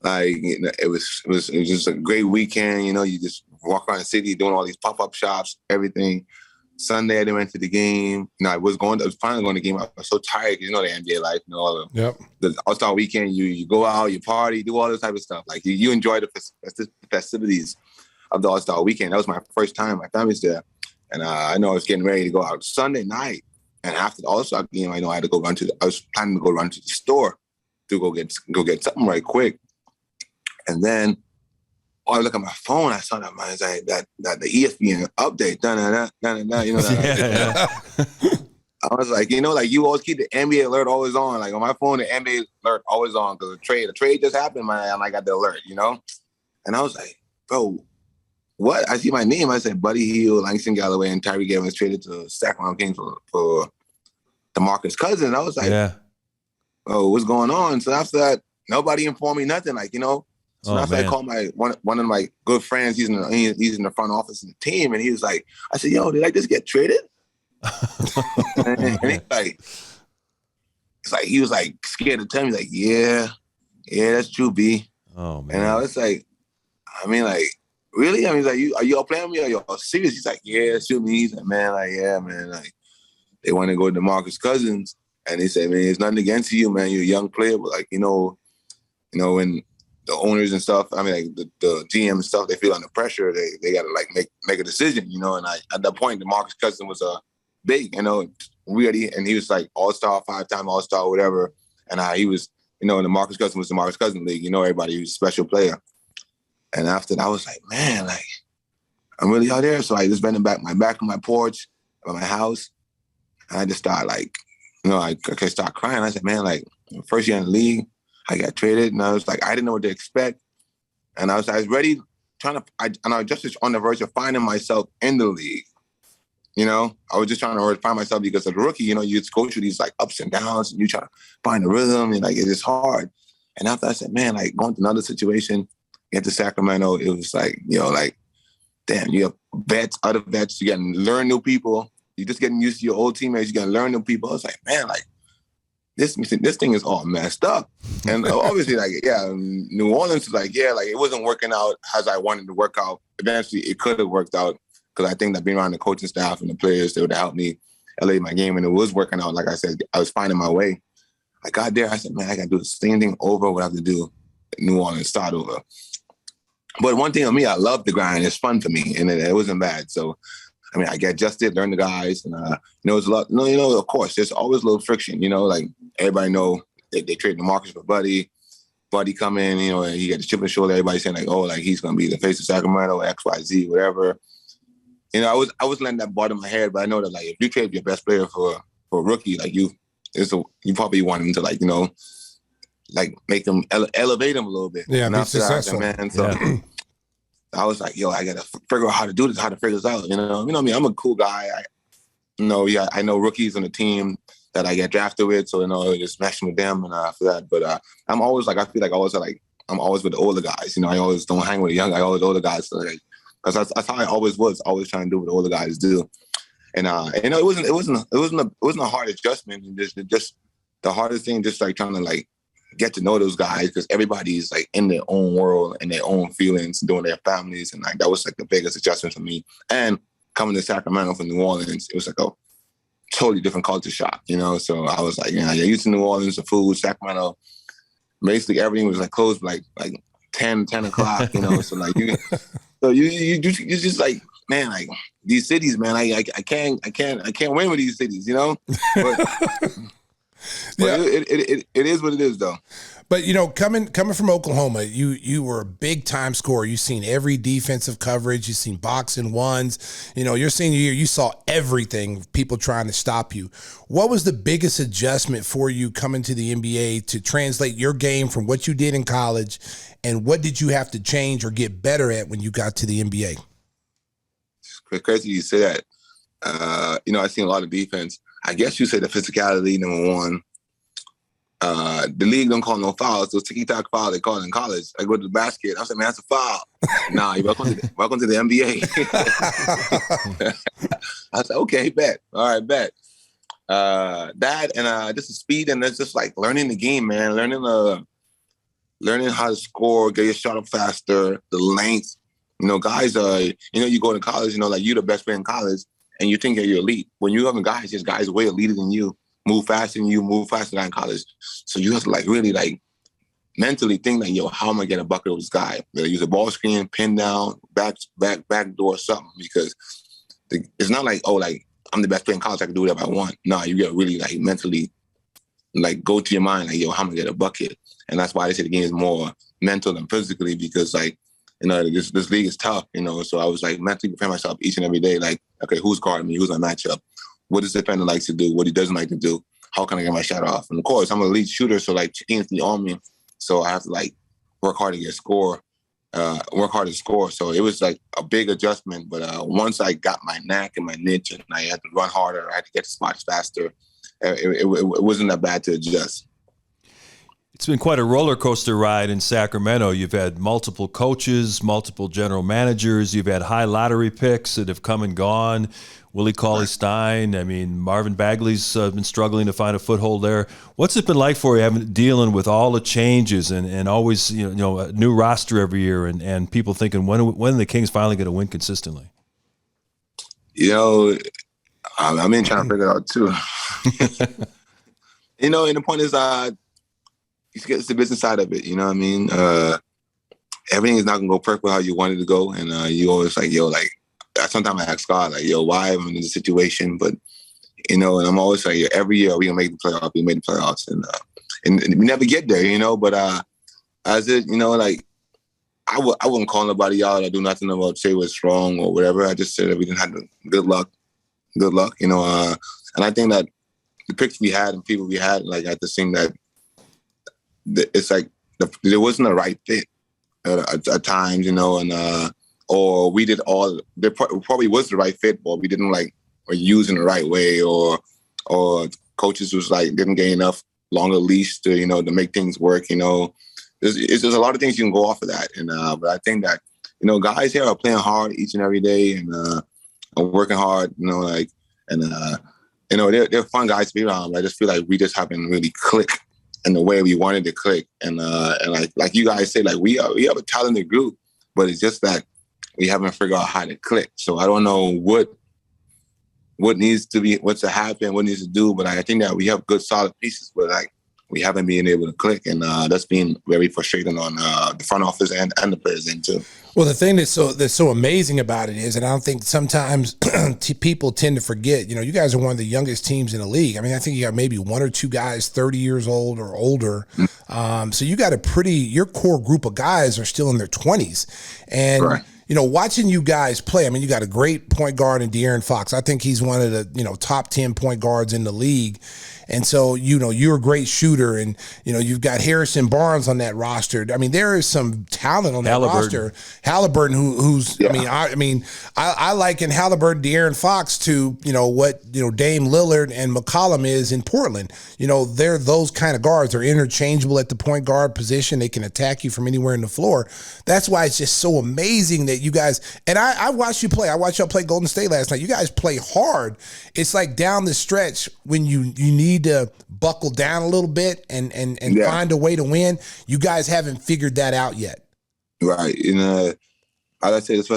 Like, you know, it was just a great weekend. You know, you just walk around the city doing all these pop-up shops, everything. Sunday, I went to the game. You know, I was finally going to the game. I was so tired. You know, the NBA life, you know, the All-Star weekend. You go out, you party, do all this type of stuff. Like, you enjoy the festivities of the All-Star weekend. That was my first time. My family's there. And I know I was getting ready to go out Sunday night. And after the All-Star game, I know I had to go I was planning to go run to the store to go get something right quick. And then I look at my phone, I saw that, man, that the ESPN update, you know. I was like, you know, like you always keep the NBA alert always on. Like on my phone, the NBA alert always on because the trade just happened, man, and I got the alert, you know. And I was like, bro, what? I see my name. I said Buddy Hield, Langston Galloway, and Tyreke Evans traded to Sacramento Kings for DeMarcus Cousins. I was like, oh, what's going on? So after that, nobody informed me nothing. Like, you know. So after I called one of my good friends, he's in the front office of the team, and he was like, I said, yo, did I just get traded? and he was like scared to tell me, like, yeah, that's true, B. Oh man. And I was like, I mean, like, really? I mean, like, are you all playing with me? Are you all serious? He's like, yeah, shoot me. He's like, man, like, yeah, man. Like, they want to go to DeMarcus Cousins. And they say, man, it's nothing against you, man. You're a young player. But, like, when the owners and stuff, I mean, like, the GM and stuff, they feel under pressure. They got to, like, make a decision, And at that point, DeMarcus Cousins was big, and he was, like, all-star, 5-time all-star, whatever. And he was, DeMarcus Cousins was the DeMarcus Cousins League. Everybody was a special player. And after that, I was like, man, like, I'm really out there. So I just bent back on my porch by my house. And I just started, like, I start crying. I said, man, like, first year in the league, I got traded. And I was like, I didn't know what to expect. And I was ready, and I was just on the verge of finding myself in the league. I was just trying to find myself because as a rookie, you just go through these, like, ups and downs, and you try to find the rhythm, and, like, it is hard. And after I said, man, like, going to another situation, get to Sacramento, it was like, like, damn, you have other vets, you got to learn new people. You're just getting used to your old teammates, you got to learn new people. I was like, man, like, this thing is all messed up. And obviously, like, yeah, New Orleans was like, yeah, like, it wasn't working out as I wanted to work out. Eventually, it could have worked out because I think that being around the coaching staff and the players, they would have helped me elevate my game. And it was working out. Like I said, I was finding my way. I got there. I said, man, I got to do the same thing over what I have to do in New Orleans, start over. But one thing on me, I love the grind. It's fun for me, and it wasn't bad. So, I mean, I get adjusted, learn the guys, and it's a lot. Of course, there's always a little friction. Like everybody know they traded DeMarcus for Buddy. Buddy come in, and he got the chip on the shoulder. Everybody saying like, oh, like he's gonna be the face of Sacramento, X, Y, Z, whatever. I was letting that bother my head, but I know that like if you trade your best player for a rookie, like you probably want him to like like make him elevate him a little bit. Yeah, be successful. Man. So I was like, yo, I gotta figure out how to do this, how to figure this out. You know what I mean? I'm a cool guy. I know rookies on the team that I get drafted with, so just meshing with them and for that. But I'm always like, I feel like I'm always with the older guys. I always don't hang with the young. I always older guys. So like, because that's how I always was. Always trying to do what the older guys do. And it wasn't a hard adjustment. Just the hardest thing, just like trying to like get to know those guys because everybody's like in their own world and their own feelings, doing their families, and like that was like the biggest adjustment for me. And coming to Sacramento from New Orleans, it was like a totally different culture shock, So I was like, you're used to New Orleans, the food, Sacramento. Basically, everything was like closed like 10 o'clock, So like you just like, man, like these cities, man, I can't win with these cities, But it is what it is, though. But coming from Oklahoma, you were a big time scorer. You've seen every defensive coverage. You've seen boxing ones. Your senior year, you saw everything. People trying to stop you. What was the biggest adjustment for you coming to the NBA to translate your game from what you did in college, and what did you have to change or get better at when you got to the NBA? It's crazy you say that. I've seen a lot of defense. I guess you say the physicality, number one. The league don't call no fouls. Those tiki-taka fouls they call it in college. I go to the basket. I said, man, that's a foul. Nah, welcome to the NBA. I said, okay, bet. All right, bet. That and just the speed, and it's just like learning the game, man. Learning how to score, get your shot up faster, the length. Guys, you go to college, like you're the best player in college, and you think that you're elite. When you have guys, there's guys way elite than you, move faster than you, move faster than in college. So you have to like really like mentally think like, yo, how am I gonna get a bucket with this guy? Whether use a ball screen, pin down, back door, something. Because it's not like, oh, like I'm the best player in college, I can do whatever I want. No, you gotta really like mentally like go to your mind like, yo, how am I gonna get a bucket? And that's why they say the game is more mental than physically, because like, this league is tough, So I was like mentally preparing myself each and every day, like, okay, who's guarding me? Who's my matchup? What does the defender likes to do? What he doesn't like to do? How can I get my shot off? And of course, I'm an elite shooter, so like teams be on me, so I have to like work hard to score. So it was like a big adjustment. But once I got my knack and my niche, and I had to run harder, I had to get to spots faster. It wasn't that bad to adjust. It's been quite a roller coaster ride in Sacramento. You've had multiple coaches, multiple general managers. You've had high lottery picks that have come and gone. Willie Cauley-Stein. I mean, Marvin Bagley's been struggling to find a foothold there. What's it been like for you dealing with all the changes and always, a new roster every year and people thinking, when are the Kings finally going to win consistently? I'm trying to figure it out too. And the point is, it's the business side of it. You know what I mean? Everything is not gonna go perfect how you want it to go, and you always sometimes I ask God, why am I in this situation? But and I'm always like, every year we gonna make the playoffs. We made the playoffs, and we never get there, But as it, I wouldn't call nobody out or do nothing about say what's wrong or whatever. I just said that we didn't have good luck, and I think that the picks we had and people we had, I just think that it's like there wasn't a right fit at times, or we did all. There probably was the right fit, but we didn't or use in the right way, or coaches was didn't get enough longer leash to to make things work. There's a lot of things you can go off of that, and but I think that guys here are playing hard each and every day and are working hard. They're fun guys to be around. I just feel like we just haven't really clicked in the way we wanted to click. And like you guys say, we have a talented group, but it's just that we haven't figured out how to click. So I don't know what needs to happen, what needs to do. But I think that we have good, solid pieces, but we haven't been able to click, and that's been very frustrating on the front office and the players end too. Well, the thing that's so amazing about it is, and I don't think sometimes people tend to forget, you guys are one of the youngest teams in the league. I mean, I think you got maybe one or two guys 30 years old or older. So you got your core group of guys are still in their 20s. And right. Watching you guys play, I mean, you got a great point guard in De'Aaron Fox. I think he's one of the, top 10 point guards in the league. And so, you're a great shooter, and, you've got Harrison Barnes on that roster. I mean, there is some talent on that roster. Halliburton, who's, yeah. I liken Halliburton, De'Aaron Fox to, what, Dame Lillard and McCollum is in Portland. They're those kind of guards. They're interchangeable at the point guard position. They can attack you from anywhere in the floor. That's why it's just so amazing that you guys, and I watched you play. I watched y'all play Golden State last night. You guys play hard. It's like down the stretch when you need to buckle down a little bit and yeah. find a way to win. You guys haven't figured that out yet. Right. And as I say, that's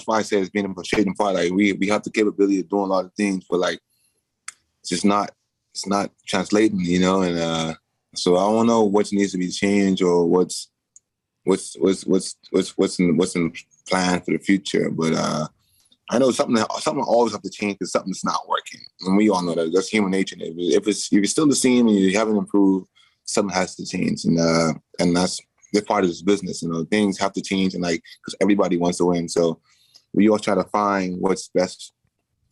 why I say it's being a frustrating part. We have the capability of doing a lot of things, but it's not translating, and so I don't know what needs to be changed or what's in plan for the future. But I know something always have to change because something's not working, and we all know that. That's human nature. If you're still the same and you haven't improved, something has to change, and that's part of this business. Things have to change, and because everybody wants to win, so we all try to find what's best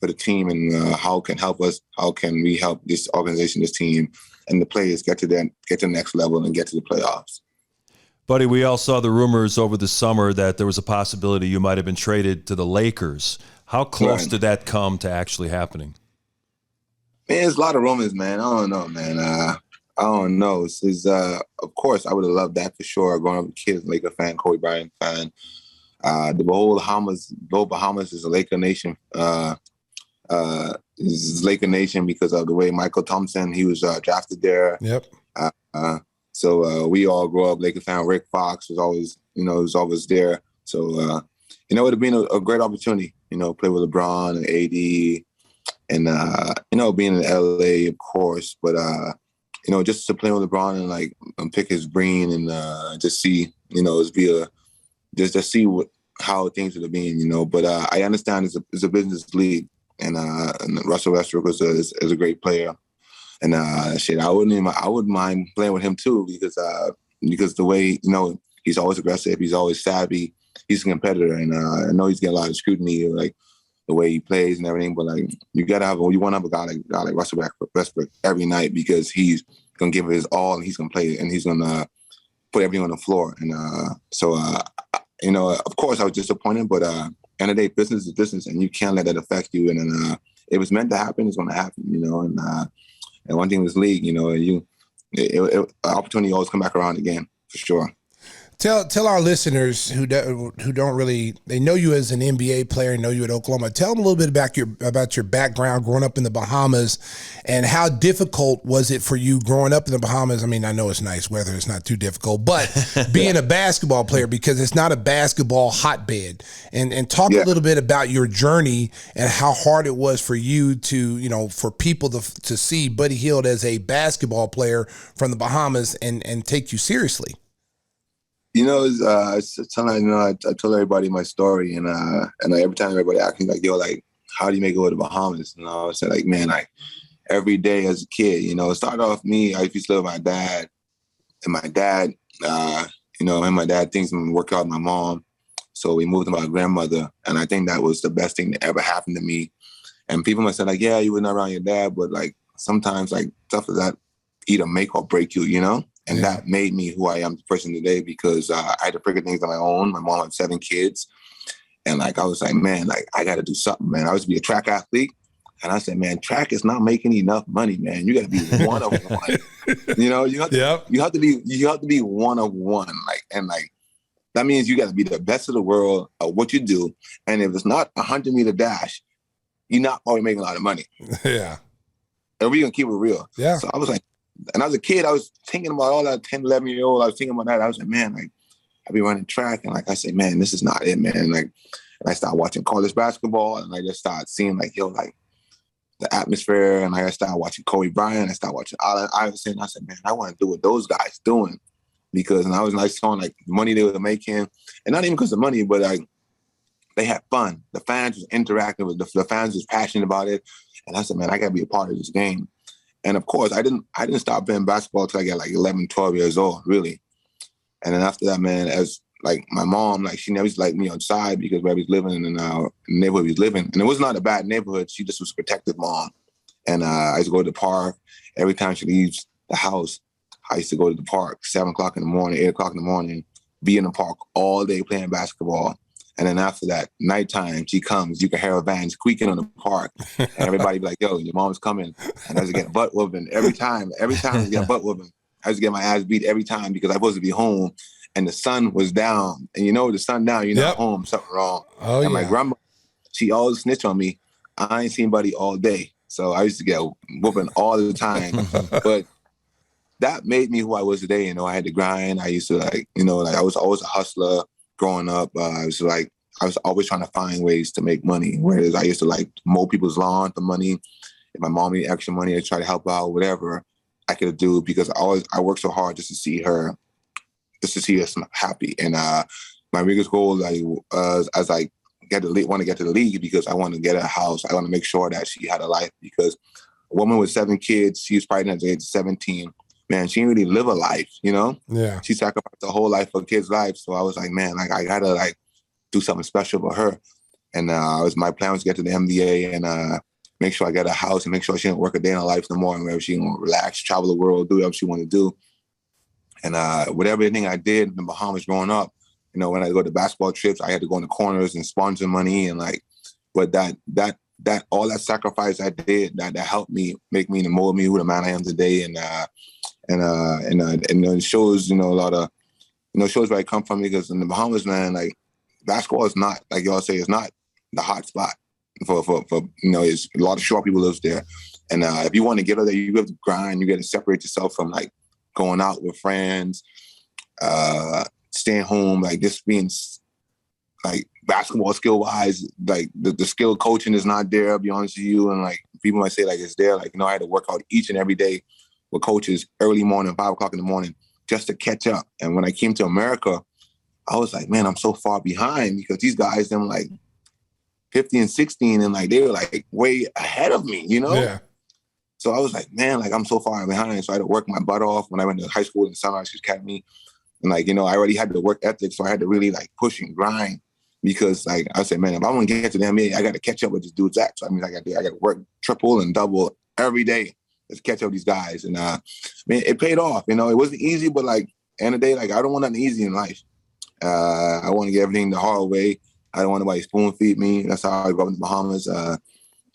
for the team and how can help us. How can we help this organization, this team, and the players get to the next level and get to the playoffs. Buddy, we all saw the rumors over the summer that there was a possibility you might have been traded to the Lakers. How close did that come to actually happening? Man, there's a lot of rumors, man. I don't know, man. I don't know. Of course, I would have loved that for sure. Growing up a kid, Laker fan, Kobe Bryant fan. The whole Bahamas is a Laker nation. Is Laker nation because of the way Michael Thompson, he was drafted there. Yep. So we all grew up Laker fan. Rick Fox was always there. So, it would have been a great opportunity, play with LeBron and AD and, being in LA, of course. But, just to play with LeBron and pick his brain and just see, just see how things would have been, But I understand it's a business league, and Russell Westbrook is a great player. And I wouldn't mind playing with him too because the way he's always aggressive, he's always savvy, he's a competitor, and I know he's getting a lot of scrutiny the way he plays and everything. But you want to have a guy like Russell Westbrook every night because he's gonna give it his all and he's gonna play and he's gonna put everything on the floor. And of course I was disappointed, but end of the day, business is business, and you can't let that affect you. And if it's meant to happen, it's gonna happen, And one thing in this league, opportunity always come back around again, for sure. Tell our listeners who don't really, they know you as an NBA player, know you at Oklahoma. Tell them a little bit about your background growing up in the Bahamas, and how difficult was it for you growing up in the Bahamas? I mean, I know it's nice weather, it's not too difficult, but being a basketball player, because it's not a basketball hotbed. And talk a little bit about your journey and how hard it was for you to, for people to see Buddy Hield as a basketball player from the Bahamas and take you seriously. I told everybody my story, and every time everybody asked me, like, yo, like, how do you make it go to the Bahamas? And I said, like, man, like, every day as a kid, it started off me. I used to live with my dad, and my dad, and my dad thinks I'm work out with my mom. So we moved to my grandmother, and I think that was the best thing that ever happened to me. And people might say, like, yeah, you were not around your dad, but, like, sometimes, like, stuff like that either make or break you, And that made me who I am the person today, because I had to figure things on my own. My mom had 7 kids. And, like, I was like, man, like, I got to do something, man. I was to be a track athlete. And I said, man, track is not making enough money, man. You got to be one of one. You have to be one of one. Like, that means you got to be the best of the world at what you do. And if it's not a 100-meter dash, you're not probably making a lot of money. Yeah. And we're going to keep it real. Yeah. So I was like, and as a kid, I was thinking about all that 10, 11-year-old. I was thinking about that. I was like, man, like, I be running track. And, like, I said, man, this is not it, man. And, like, and I started watching college basketball, and I just started seeing, like, like, the atmosphere. And I started watching Kobe Bryant. I started watching Allen Iverson. I said, man, I want to do what those guys doing. Because, and I was, like, saw, like, the money they were making. And not even because of money, but, like, they had fun. The fans was interacting with the fans was passionate about it. And I said, man, I got to be a part of this game. And of course, I didn't stop playing basketball until I got like 11, 12 years old, really. And then after that, man, as like my mom, like she never used to like me outside, because where I was living in the neighborhood we was living. And it was not a bad neighborhood. She just was a protective mom. And I used to go to the park. Every time she leaves the house, I used to go to the park, 7 o'clock in the morning, 8 o'clock in the morning, be in the park all day playing basketball. And then after that, nighttime, she comes, you can hear her van squeaking on the park. And everybody be like, yo, your mom's coming. And I used to get butt whooping every time. Every time I used to get butt whooping. I used to get my ass beat every time, because I was supposed to be home and the sun was down. And the sun down, you're not home, something wrong. Oh, and my grandma, she always snitched on me. I ain't seen Buddy all day. So I used to get whooping all the time. But that made me who I was today. I had to grind. I used to I was always a hustler. Growing up, I was always trying to find ways to make money. Whereas I used to like mow people's lawn for money. If my mom needed extra money, I try to help out, whatever I could do, because I worked so hard just to see her happy. And my biggest goal, as I want to get to the league, because I want to get a house. I want to make sure that she had a life, because a woman with 7 kids, she was pregnant at the age of 17. Man, she didn't really live a life, Yeah. She sacrificed her whole life for kids' lives. So I was like, man, like, I gotta like do something special for her. And my plan was to get to the NBA and make sure I get a house and make sure she didn't work a day in her life no more, and wherever she can relax, travel the world, do whatever she want to do. And whatever thing I did in the Bahamas growing up, when I go to basketball trips, I had to go in the corners and sponsor money, and like, but that all that sacrifice I did, that helped me make me and mold me who the man I am today. And it shows, a lot of, shows where I come from, because in the Bahamas, man, like, basketball is not, like y'all say, it's not the hot spot for it's a lot of short people lives there. And if you want to get out there, you have to grind, you got to separate yourself from like going out with friends, staying home, like just being like basketball skill wise, like the skill coaching is not there, I'll be honest with you. And like people might say like it's there, like, I had to work out each and every day with coaches early morning, 5 o'clock in the morning, just to catch up. And when I came to America, I was like, man, I'm so far behind, because these guys, them like 15 and 16, and like they were like way ahead of me, Yeah. So I was like, man, like I'm so far behind. So I had to work my butt off when I went to high school in Sunrise Academy. And like, I already had the work ethic, so I had to really like push and grind, because like I said, man, if I want to get to the NBA, I got to catch up with this dude Zach. So I mean, I got to work triple and double every day to catch up with these guys. And it paid off. It wasn't easy, but like end of the day, like I don't want nothing easy in life. I want to get everything the hard way. I don't want nobody spoon feed me. That's how I grew up in the Bahamas.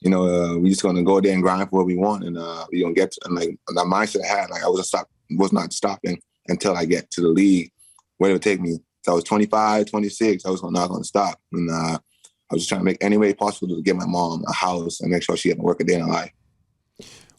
We just gonna go there and grind for what we want, and we gonna get to, and like that mindset I had, like I was not stopping until I get to the league. where it would take me. So I was 25, 26, I was not going to stop. And I was just trying to make any way possible to get my mom a house and make sure she had to work a day in her life.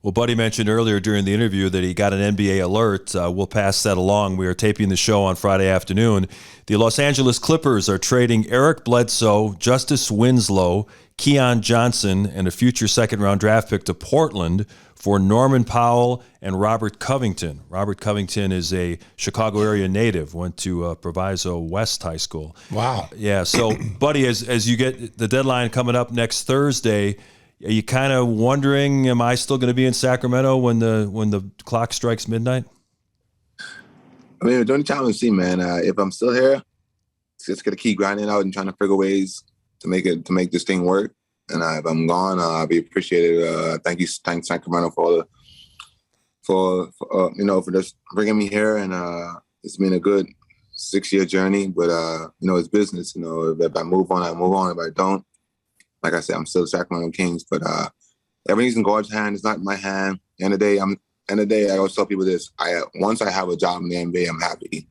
Well, Buddy mentioned earlier during the interview that he got an NBA alert. We'll pass that along. We are taping the show on Friday afternoon. The Los Angeles Clippers are trading Eric Bledsoe, Justice Winslow, Keon Johnson, and a future second-round draft pick to Portland for Norman Powell and Robert Covington. Robert Covington is a Chicago area native, went to Proviso West High School. Wow. Yeah, so, Buddy, as you get the deadline coming up next Thursday, are you kind of wondering, am I still going to be in Sacramento when the clock strikes midnight? I mean, the only challenge, see, man, if I'm still here, just going to keep grinding out and trying to figure ways to make this thing work. And if I'm gone, I'll be appreciated. Thanks Sacramento for just bringing me here. And it's been a good 6-year journey, but it's business. If I move on, I move on. If I don't, like I said, I'm still Sacramento Kings, but everything's in God's hand. It's not in my hand. End of the day, I always tell people this: once I have a job in the NBA, I'm happy.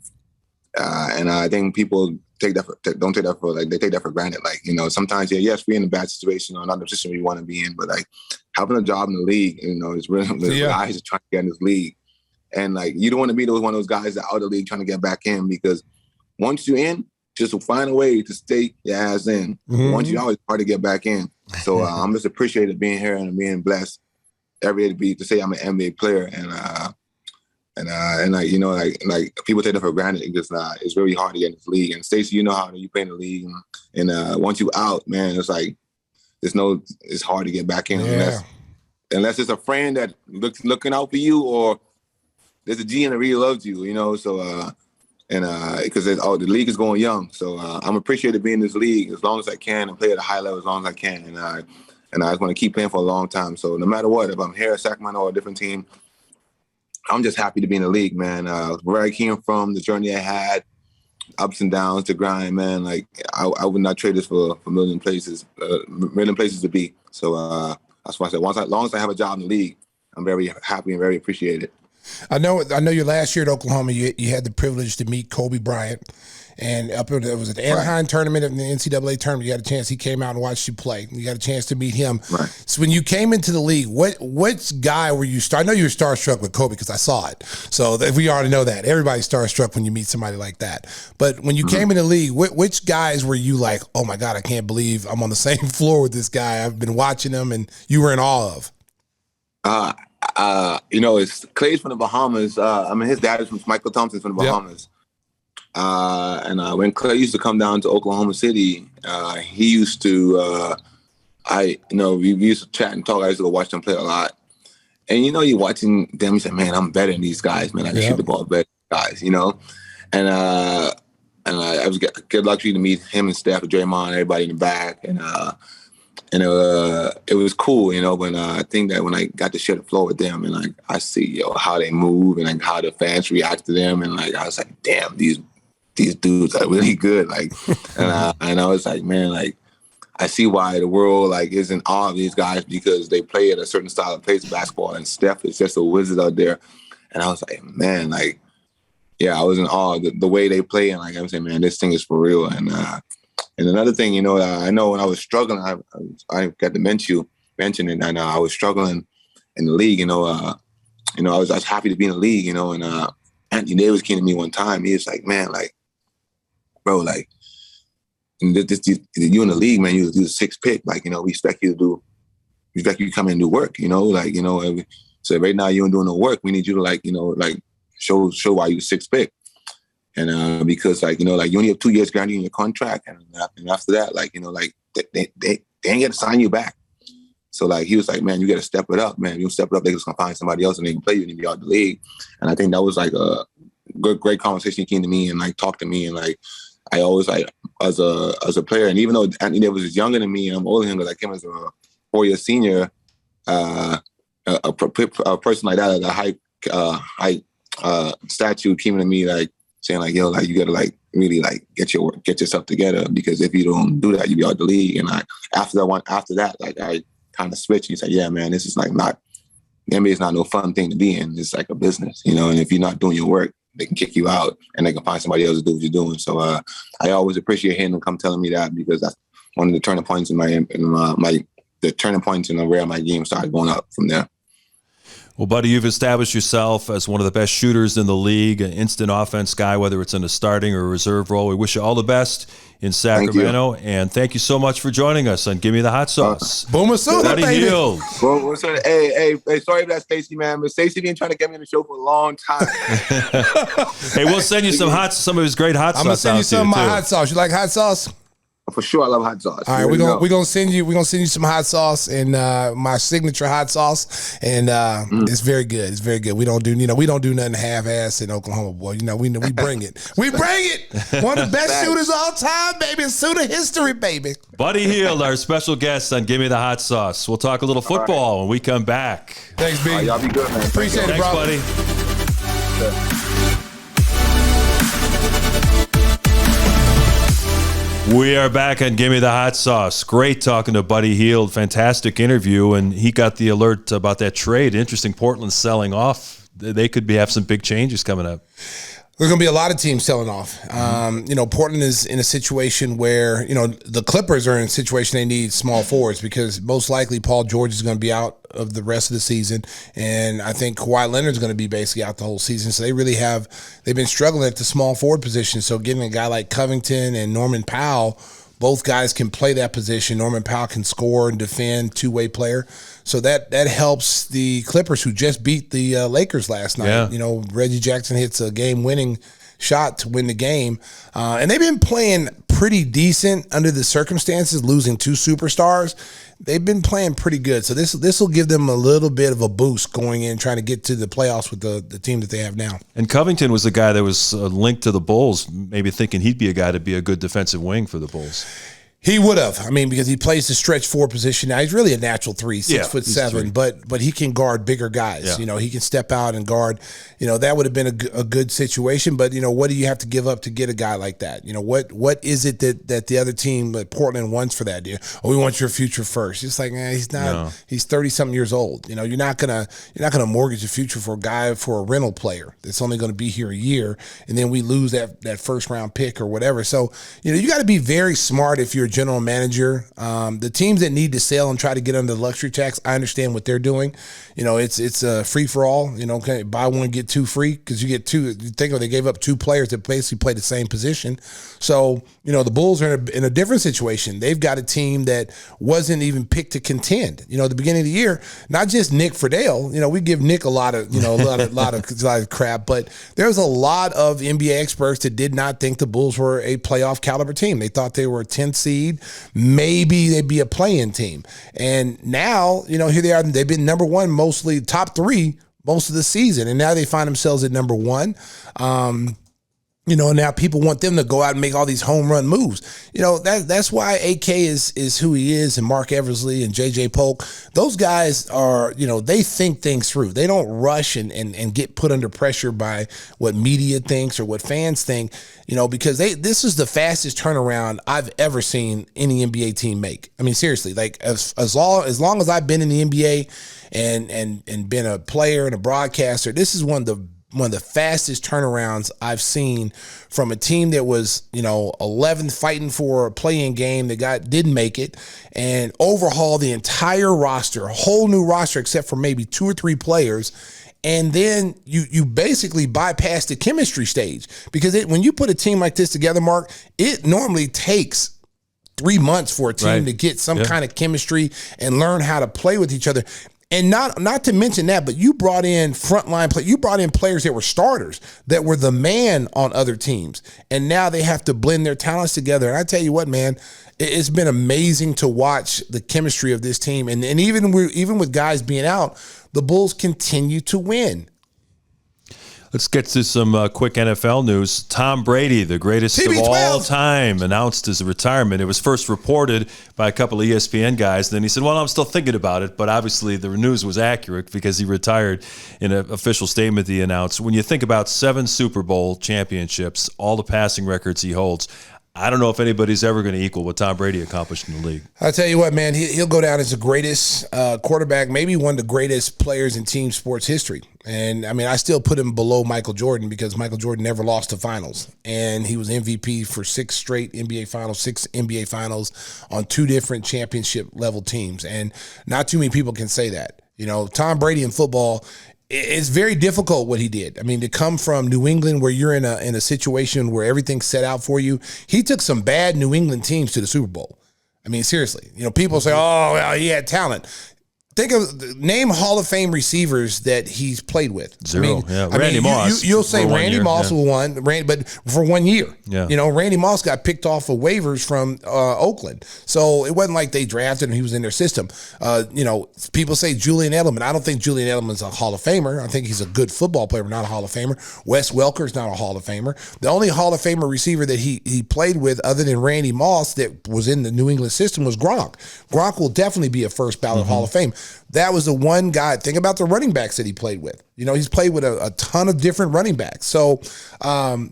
And I think people don't take that for granted. Like, sometimes, yes, we're in a bad situation or not the position we want to be in, but like having a job in the league, it's really guys are trying to get in this league, and like you don't want to be one of those guys that out of the league trying to get back in, because once you're in, just to find a way to stay your ass in. Mm-hmm. Once you're out, it's hard to get back in. So I'm just appreciated being here and being blessed every day to say I'm an NBA player. And people take it for granted because it's really hard to get in this league. And Stacey, how you play in the league, and once you out, man, it's like it's hard to get back in unless it's a friend that looking out for you, or there's a GM that really loves you, So because the league is going young, so I'm appreciated being in this league as long as I can and play at a high level as long as I can, and I just want to keep playing for a long time. So no matter what, if I'm here at Sacramento or a different team, I'm just happy to be in the league, man. Where I came from, the journey I had, ups and downs, the grind, man. Like I would not trade this for a million places to be. So that's why I said, as long as I have a job in the league, I'm very happy and very appreciated. I know your last year at Oklahoma, you had the privilege to meet Kobe Bryant, and it was at the Anaheim tournament, in the NCAA tournament. You got a chance. He came out and watched you play. You got a chance to meet him. Right. So when you came into the league, which guy were you? I know you were starstruck with Kobe because I saw it. So we already know that everybody's starstruck when you meet somebody like that. But when you came in the league, which guys were you like, oh my God, I can't believe I'm on the same floor with this guy. I've been watching him, and you were in awe of. It's Clay's from the Bahamas. His dad is from Michael Thompson's from the Bahamas. Yep. And when Clay used to come down to Oklahoma City, he used to, we used to chat and talk. I used to go watch them play a lot. And, you're watching them, you say, man, I'm better than these guys, man. I can shoot the ball better than guys, And I was good lucky to meet him and Steph, Draymond, everybody in the back. And it was cool, when I think that when I got to share the floor with them, and like I see how they move and like how the fans react to them, and like I was like, damn, these dudes are really good, like, and I was like, man, like I see why the world like is in awe of these guys, because they play at a certain style of plays basketball, and Steph is just a wizard out there, and I was like, man, like, yeah, I was in awe of the way they play, and like I was saying, man, this thing is for real, and another thing, I know when I was struggling, I got to mention it, and I was struggling in the league. I was happy to be in the league. And Anthony Davis came to me one time. He was like, "Man, like, bro, like, you in the league, man. You're the sixth pick. Like, we expect you to come in and do work. So right now you ain't doing no work. We need you to show why you the sixth pick." And because you only have 2 years guaranteed in your contract, and after that, they ain't gonna sign you back. So he was like, man, you gotta step it up, man. You step it up, they just gonna find somebody else and they can play you and you be out the league. And I think that was like a great conversation. He came to me and talked to me, and I always as a player, and even though Anthony Davis is younger than me and I'm older than him, like him as a 4-year senior, a person like that at a high statue came to me saying yo, you gotta really get yourself together, because if you don't do that, you be out the league. And after that, I kind of switched. He said, yeah, man, this is not the NBA is not no fun thing to be in. It's like a business, and if you're not doing your work, they can kick you out and they can find somebody else to do what you're doing. So I always appreciate hearing them come telling me that, because that's one of the turning points in the turning points in where my game started going up from there. Well, Buddy, you've established yourself as one of the best shooters in the league, an instant offense guy, whether it's in a starting or a reserve role. We wish you all the best in Sacramento, and thank you so much for joining us on Gimme the Hot Sauce. Boomer Sooner, Buddy Hield. Well, hey, sorry for that, Stacey, man, but Stacey been trying to get me on the show for a long time. Hey, we'll send you some of his great hot sauce. I'm gonna send you some of my hot sauce. You like hot sauce? For sure, I love hot sauce. All right, we're gonna send you some hot sauce, and my signature hot sauce, and it's very good. It's very good. We don't do nothing half-ass in Oklahoma, boy. We bring it. We bring it. One of the best shooters of all time, baby. It's shooter history, baby. Buddy Hield, our special guest on Gimme the Hot Sauce. We'll talk a little football when we come back. Thanks, B. Y'all be good, man. Appreciate it, bro. Thanks, buddy. We are back on Gimme the Hot Sauce. Great talking to Buddy Hield. Fantastic interview, and he got the alert about that trade. Interesting, Portland selling off. They could have some big changes coming up. There's going to be a lot of teams selling off. Portland is in a situation where, the Clippers are in a situation they need small forwards, because most likely Paul George is going to be out of the rest of the season. And I think Kawhi Leonard is going to be basically out the whole season. So they've been struggling at the small forward position. So getting a guy like Covington and Norman Powell, both guys can play that position. Norman Powell can score and defend, two-way player. So that helps the Clippers, who just beat the Lakers last night. Yeah. Reggie Jackson hits a game-winning shot to win the game. And they've been playing pretty decent under the circumstances, losing two superstars. They've been playing pretty good. So this will give them a little bit of a boost going in, trying to get to the playoffs with the team that they have now. And Covington was a guy that was linked to the Bulls, maybe thinking he'd be a guy to be a good defensive wing for the Bulls. He would have. Because he plays the stretch four position now. He's really a natural 6'7", but he can guard bigger guys. Yeah. He can step out and guard. That would have been a good situation. But what do you have to give up to get a guy like that? What is it that the other team, like Portland, wants for that? We want your future first. It's like, he's not. No. He's 30-something years old. You're not gonna mortgage the future for a rental player that's only going to be here a year, and then we lose that first round pick or whatever. So you got to be very smart if you're general manager. The teams that need to sell and try to get under the luxury tax, I understand what they're doing. It's a free for all. Buy one get two free, because you get two. You think of, they gave up two players that basically play the same position. So the Bulls are in a different situation. They've got a team that wasn't even picked to contend. At the beginning of the year, not just Nick Friedel. We give Nick a lot of a lot of crap, but there's a lot of NBA experts that did not think the Bulls were a playoff caliber team. They thought they were a 10th seed. Maybe they'd be a play-in team. And now, here they are. They've been number one, mostly top three most of the season. And now they find themselves at number one. Now people want them to go out and make all these home run moves. That's why AK is who he is, and Mark Eversley and JJ Polk. Those guys are, they think things through. They don't rush and get put under pressure by what media thinks or what fans think, because this is the fastest turnaround I've ever seen any NBA team make. Seriously, like as long as I've been in the NBA and been a player and a broadcaster, this is one of the fastest turnarounds I've seen from a team that was, 11th fighting for a play-in game that didn't make it, and overhaul the entire roster, a whole new roster except for maybe two or three players. And then you basically bypass the chemistry stage, because when you put a team like this together, Mark, it normally takes 3 months for a team to get some kind of chemistry and learn how to play with each other. And not to mention that, but you brought in frontline play. You brought in players that were starters, that were the man on other teams, and now they have to blend their talents together. And I tell you what, man, it's been amazing to watch the chemistry of this team. And even with guys being out, the Bulls continue to win. Let's get to some quick NFL news. Tom Brady, the greatest of all time, announced his retirement. It was first reported by a couple of ESPN guys. And then he said, I'm still thinking about it. But obviously the news was accurate, because he retired in an official statement he announced. When you think about 7 Super Bowl championships, all the passing records he holds, I don't know if anybody's ever going to equal what Tom Brady accomplished in the league. I'll tell you what, man, he'll go down as the greatest quarterback, maybe one of the greatest players in team sports history. And I mean, I still put him below Michael Jordan because Michael Jordan never lost to finals. And he was MVP for 6 straight NBA finals, 6 NBA finals on 2 different championship level teams. And not too many people can say that. You know, Tom Brady in football, it's very difficult what he did. I mean, to come from New England where you're in a situation where everything's set out for you, he took some bad New England teams to the Super Bowl. I mean, seriously. You know, people say, oh, well, he had talent. Name Hall of Fame receivers that he's played with. Zero. Randy Moss. You'll say Randy Moss was one, but for 1 year. Yeah. You know, Randy Moss got picked off of waivers from Oakland. So it wasn't like they drafted him. He was in their system. You know, people say Julian Edelman. I don't think Julian Edelman's a Hall of Famer. I think he's a good football player, but not a Hall of Famer. Wes Welker's not a Hall of Famer. The only Hall of Famer receiver that he played with other than Randy Moss that was in the New England system was Gronk. Gronk will definitely be a first ballot Hall of Fame. That was the one guy. Think about the running backs that he played with. You know, he's played with a ton of different running backs. So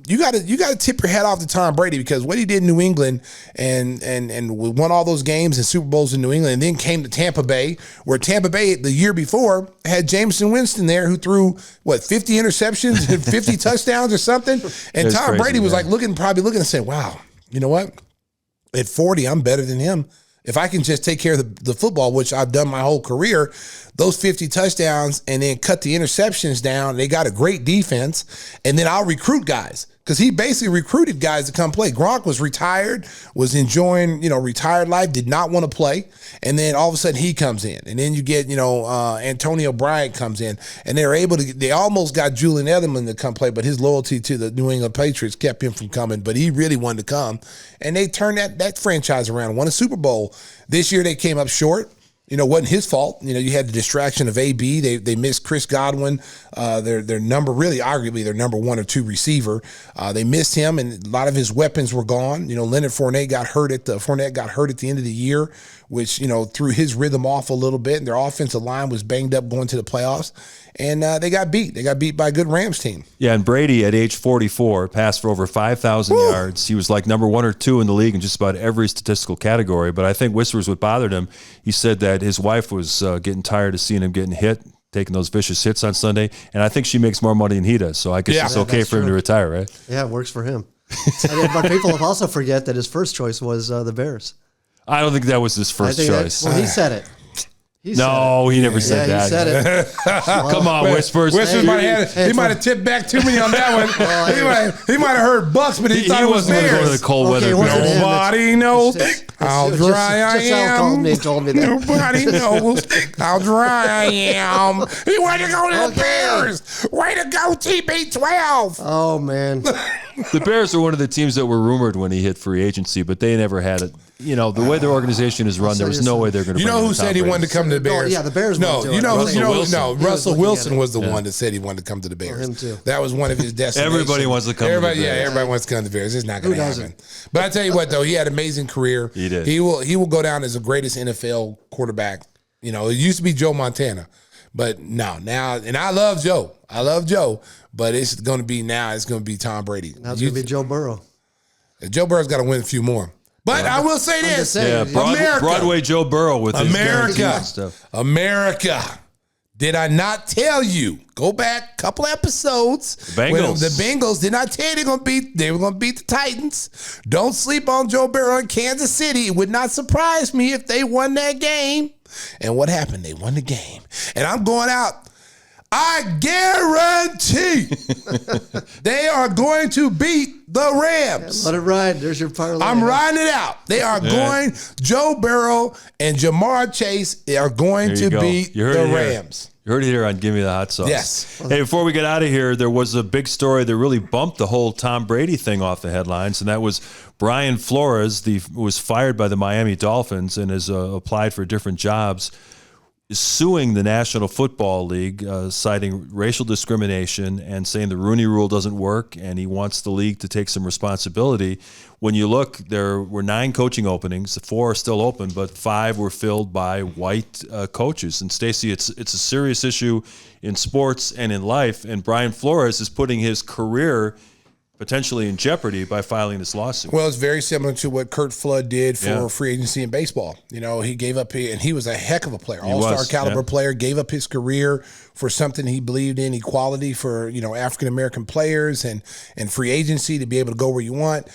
you got to tip your hat off to Tom Brady because what he did in New England and won all those games and Super Bowls in New England, and then came to Tampa Bay, where Tampa Bay the year before had Jameson Winston there who threw 50 interceptions and 50 touchdowns or something. And Tom Brady was probably looking and saying, "Wow, you know what? At 40, I'm better than him." If I can just take care of the football, which I've done my whole career, those 50 touchdowns and then cut the interceptions down, they got a great defense, and then I'll recruit guys. Because he basically recruited guys to come play. Gronk was retired, was enjoying, retired life, did not want to play. And then all of a sudden he comes in. And then you get, Antonio Bryant comes in. And they almost got Julian Edelman to come play, but his loyalty to the New England Patriots kept him from coming. But he really wanted to come. And they turned that franchise around, won a Super Bowl. This year they came up short. Wasn't his fault. You had the distraction of AB. They missed Chris Godwin, their arguably their number 1 or 2 receiver. They missed him, and a lot of his weapons were gone. Leonard Fournette got hurt at the end of the year, which threw his rhythm off a little bit. And their offensive line was banged up going to the playoffs, and they got beat. They got beat by a good Rams team. Yeah, and Brady at age 44 passed for over 5,000 yards. He was like number 1 or 2 in the league in just about every statistical category. But I think whispers what bothered him. He said that his wife was getting tired of seeing him getting hit, taking those vicious hits on Sunday, and I think she makes more money than he does. So I guess it's okay for him to retire, right? Yeah, it works for him. But people also forget that his first choice was the Bears. I don't think that was his first choice. Well, he said it. He never said that. He said it. Come on, Whispers. Whispers might have tipped back to me on that one. He might have heard Bucks, but he thought it was Bears. Going to the cold weather. Nobody knows how dry I am. Nobody knows how dry I am. He wanted to go to the Bears. Way to go, TB12. Oh, man. The Bears are one of the teams that were rumored when he hit free agency, but they never had it. The way their organization is run, there was no way they're going to. Who said he wanted to come to the Bears? Yeah, the Bears. Russell Wilson was the one that said he wanted to come to the Bears. Him too. That was one of his destinations. Everybody wants to come. To the Bears. Yeah, everybody wants to come to the Bears. It's not going to happen. But I tell you what, though, he had an amazing career. He did. He will go down as the greatest NFL quarterback. It used to be Joe Montana, but now, and I love Joe. But it's going to be Tom Brady. Now it's going to be Joe Burrow. Joe Burrow's got to win a few more. But I will say this. America. Broadway Joe Burrow with his America. Stuff. America. Did I not tell you? Go back a couple episodes. The Bengals did not tell you they were going to beat the Titans. Don't sleep on Joe Burrow in Kansas City. It would not surprise me if they won that game. And what happened? They won the game. And I'm going out. I guarantee they are going to beat the Rams. Let it ride. There's your parlay. I'm riding it out. They are going. Joe Burrow and Jamar Chase are going to beat the Rams. You heard it here on Gimme the Hot Sauce. Yes. Hey, before we get out of here, there was a big story that really bumped the whole Tom Brady thing off the headlines, and that was Brian Flores, was fired by the Miami Dolphins and has applied for different jobs, is suing the National Football League, citing racial discrimination and saying the Rooney Rule doesn't work, and he wants the league to take some responsibility. When you look, there were 9 coaching openings. 4 are still open, but 5 were filled by white coaches. And Stacey, it's a serious issue in sports and in life, and Brian Flores is putting his career potentially in jeopardy by filing this lawsuit. Well, it's very similar to what Curt Flood did for free agency in baseball. You know, he gave up, and he was a heck of a player, all-star caliber player, gave up his career for something he believed in, equality for, you know, African-American players and free agency to be able to go where you want.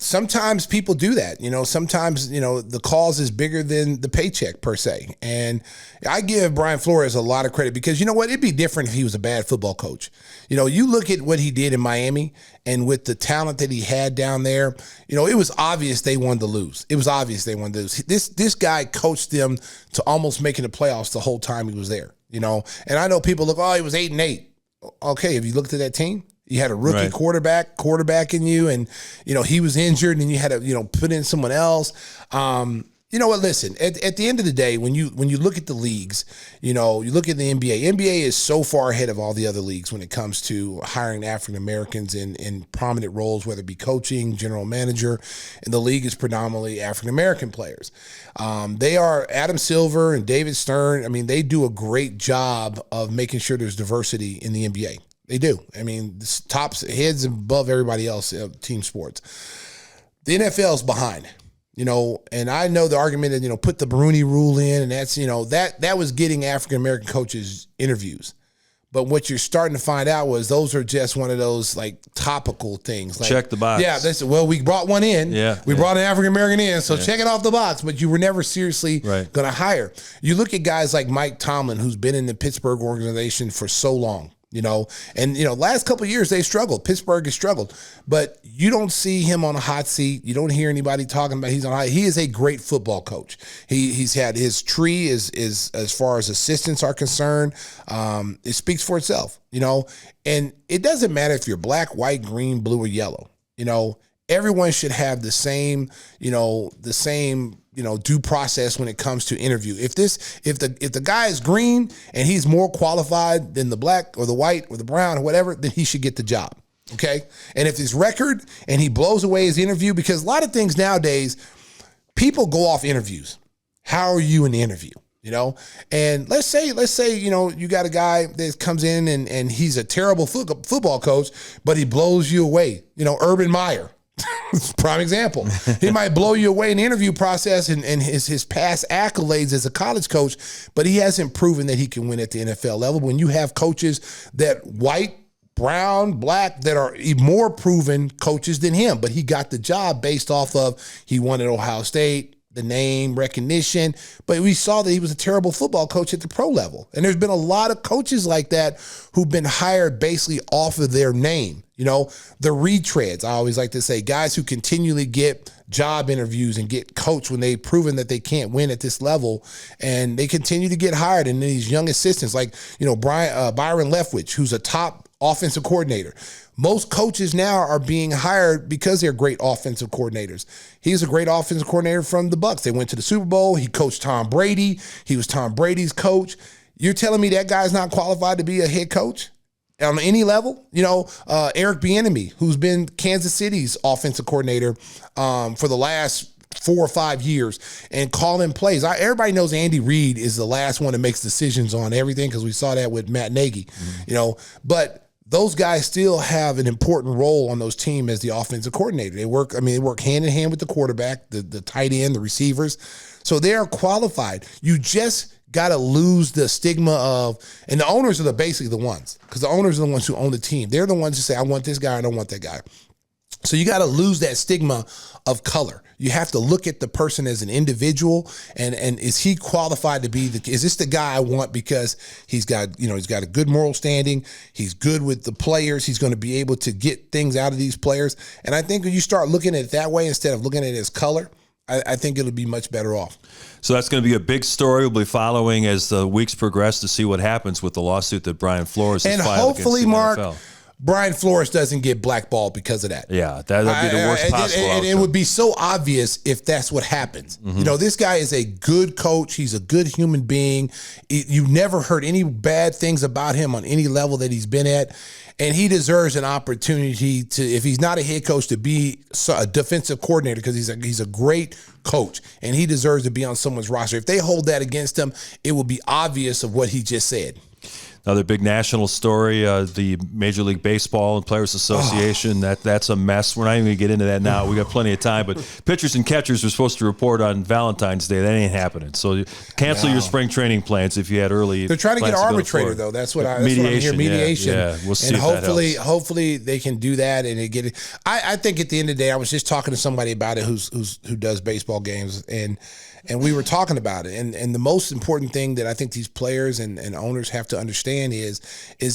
Sometimes people do that. You know, sometimes, you know, the cause is bigger than the paycheck per se. And I give Brian Flores a lot of credit because, you know what, it'd be different if he was a bad football coach. You know, you look at what he did in Miami and with the talent that he had down there, you know, it was obvious they wanted to lose. It was obvious they wanted to lose. This guy coached them to almost making the playoffs the whole time he was there, you know. And I know people look, oh, he was 8-8. Okay, have you looked at that team? You had a rookie quarterback in you, and, you know, he was injured, and you had to, you know, put in someone else. You know what? Listen, at the end of the day, when you look at the leagues, you know, you look at the NBA. NBA is so far ahead of all the other leagues when it comes to hiring African Americans in prominent roles, whether it be coaching, general manager, and the league is predominantly African American players. They are Adam Silver and David Stern. I mean, they do a great job of making sure there's diversity in the NBA. They do. I mean, tops heads above everybody else team sports. The NFL's behind, you know, and I know the argument that, you know, put the Bruni rule in, and that's, you know, that was getting African American coaches interviews. But what you're starting to find out was those are just one of those like topical things. Like, check the box. Yeah, well, we brought one in. We brought an African American in, so check it off the box. But you were never seriously going to hire. You look at guys like Mike Tomlin, who's been in the Pittsburgh organization for so long. You know, and, you know, last couple of years they struggled. Pittsburgh has struggled, but you don't see him on a hot seat. You don't hear anybody talking about he's on hot. He is a great football coach. He's had his tree is as far as assistants are concerned. It speaks for itself, you know, and it doesn't matter if you're black, white, green, blue, or yellow. You know, everyone should have the same due process when it comes to interview. If the guy is green and he's more qualified than the black or the white or the brown or whatever, then he should get the job. Okay. And if his record and he blows away his interview, because a lot of things nowadays, people go off interviews. How are you in the interview? You know, and let's say, you know, you got a guy that comes in and he's a terrible football coach, but he blows you away. You know, Urban Meyer. Prime example. He might blow you away in the interview process and his past accolades as a college coach, but he hasn't proven that he can win at the NFL level. When you have coaches that white, brown, black, that are more proven coaches than him, but he got the job based off of he won at Ohio State, the name recognition, but we saw that he was a terrible football coach at the pro level. And there's been a lot of coaches like that who've been hired basically off of their name. You know, the retreads, I always like to say, guys who continually get job interviews and get coached when they've proven that they can't win at this level, and they continue to get hired. And these young assistants like, you know, Byron Leftwich, who's a top offensive coordinator. Most coaches now are being hired because they're great offensive coordinators. He's a great offensive coordinator from the Bucs. They went to the Super Bowl. He coached Tom Brady. He was Tom Brady's coach. You're telling me that guy's not qualified to be a head coach on any level? You know, Eric Bieniemy, who's been Kansas City's offensive coordinator for the last 4 or 5 years, and calling plays. Everybody knows Andy Reid is the last one that makes decisions on everything because we saw that with Matt Nagy. You know, but those guys still have an important role on those teams as the offensive coordinator. They work hand in hand with the quarterback, the tight end, the receivers. So they are qualified. You just got to lose the stigma of, and the owners are basically the ones, because the owners are the ones who own the team. They're the ones who say, I want this guy, I don't want that guy. So you got to lose that stigma of color. You have to look at the person as an individual, and is he qualified to be is this the guy I want because he's got a good moral standing, he's good with the players, he's going to be able to get things out of these players. And I think when you start looking at it that way instead of looking at it as color, I think it'll be much better off. So that's going to be a big story we'll be following as the weeks progress to see what happens with the lawsuit that Brian Flores has filed against the NFL. And hopefully, Mark, Brian Flores doesn't get blackballed because of that. Yeah, that would be the worst possible outcome. And it would be so obvious if that's what happens. Mm-hmm. You know, this guy is a good coach. He's a good human being. You never heard any bad things about him on any level that he's been at. And he deserves an opportunity to, if he's not a head coach, to be a defensive coordinator, because he's a great coach, and he deserves to be on someone's roster. If they hold that against him, it will be obvious of what he just said. Another big national story, the Major League Baseball and Players Association. That's a mess. We're not even going to get into that now. We got plenty of time. But pitchers and catchers are supposed to report on Valentine's Day. That ain't happening. So cancel your spring training plans if you had early. They're trying to get an arbitrator, though. That's what I hear. Mediation. Yeah, we'll see. And hopefully they can do that and get it. I think at the end of the day, I was just talking to somebody about it who does baseball games, and we were talking about it. And the most important thing that I think these players and owners have to understand is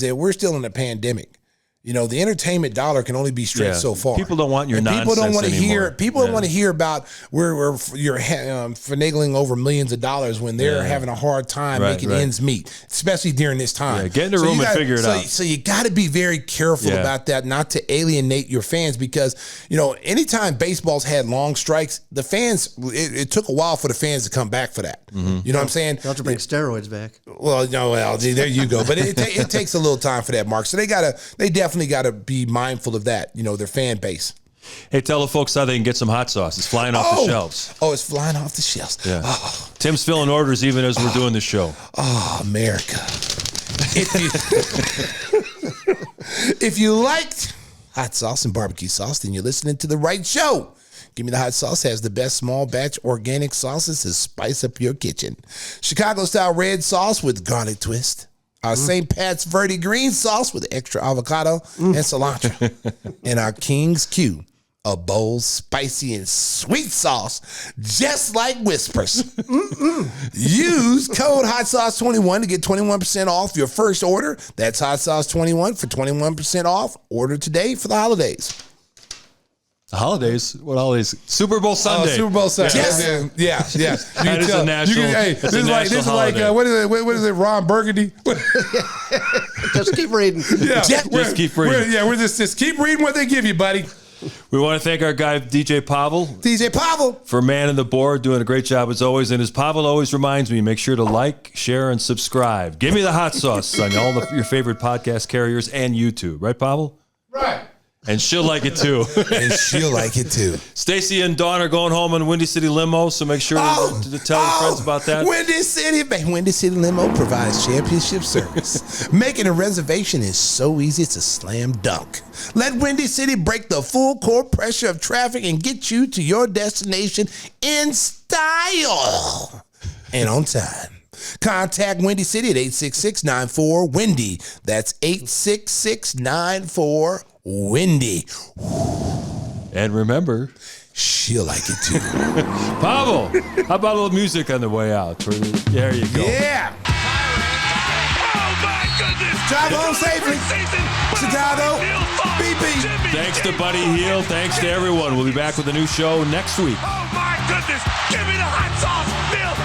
that we're still in a pandemic. You know, the entertainment dollar can only be stretched so far. People don't want your nonsense People don't want to anymore. hear about where you're finagling over millions of dollars when they're having a hard time making ends meet, especially during this time. Yeah, get in the room and figure it out. So you got to be very careful about that, not to alienate your fans, because anytime baseball's had long strikes, the fans it took a while for the fans to come back for that. Mm-hmm. You know what I'm saying? They'll have to bring steroids back. Well, there you go. But it takes a little time for that, Mark. So they definitely got to be mindful of that, their fan base. Hey, tell the folks how they can get some hot sauce. It's flying off the shelves. Oh, it's flying off the shelves. Yeah. Tim's filling orders even as we're doing the show. Oh, America. If you liked hot sauce and barbecue sauce, then you're listening to the right show. Gimme the Hot Sauce has the best small batch organic sauces to spice up your kitchen. Chicago-style red sauce with garlic twist. Our St. Pat's Verde green sauce with extra avocado and cilantro. And our King's Q, a bold, spicy, and sweet sauce, just like Whispers. Use code HOTSAUCE21 to get 21% off your first order. That's HOTSAUCE21 for 21% off. Order today for the holidays. The holidays? What holidays? Super Bowl Sunday. Super Bowl Sunday. Yes. Yeah. That is a national. This is like what is it? Ron Burgundy. Just keep reading. Yeah, just keep reading. We're just keep reading what they give you, buddy. We want to thank our guy DJ Pavel. For manning the board, doing a great job as always. And as Pavel always reminds me, make sure to like, share, and subscribe. Give me the hot sauce on all your favorite podcast carriers and YouTube. Right, Pavel? Right. And she'll like it too. Stacy and Dawn are going home in Windy City Limo, so make sure to tell your friends about that. Windy City Limo provides championship service. Making a reservation is so easy, it's a slam dunk. Let Windy City break the full court pressure of traffic and get you to your destination in style and on time. Contact Windy City at 866-94-WINDY. That's 866-94-WINDY. And remember, she'll like it too. Pavel, how about a little music on the way out? There you go. Yeah. Oh my goodness. Drive home safely. Chicago. BP. Thanks to Buddy Hield. Thanks to everyone. We'll be back with a new show next week. Oh my goodness. Give me the hot sauce. Bill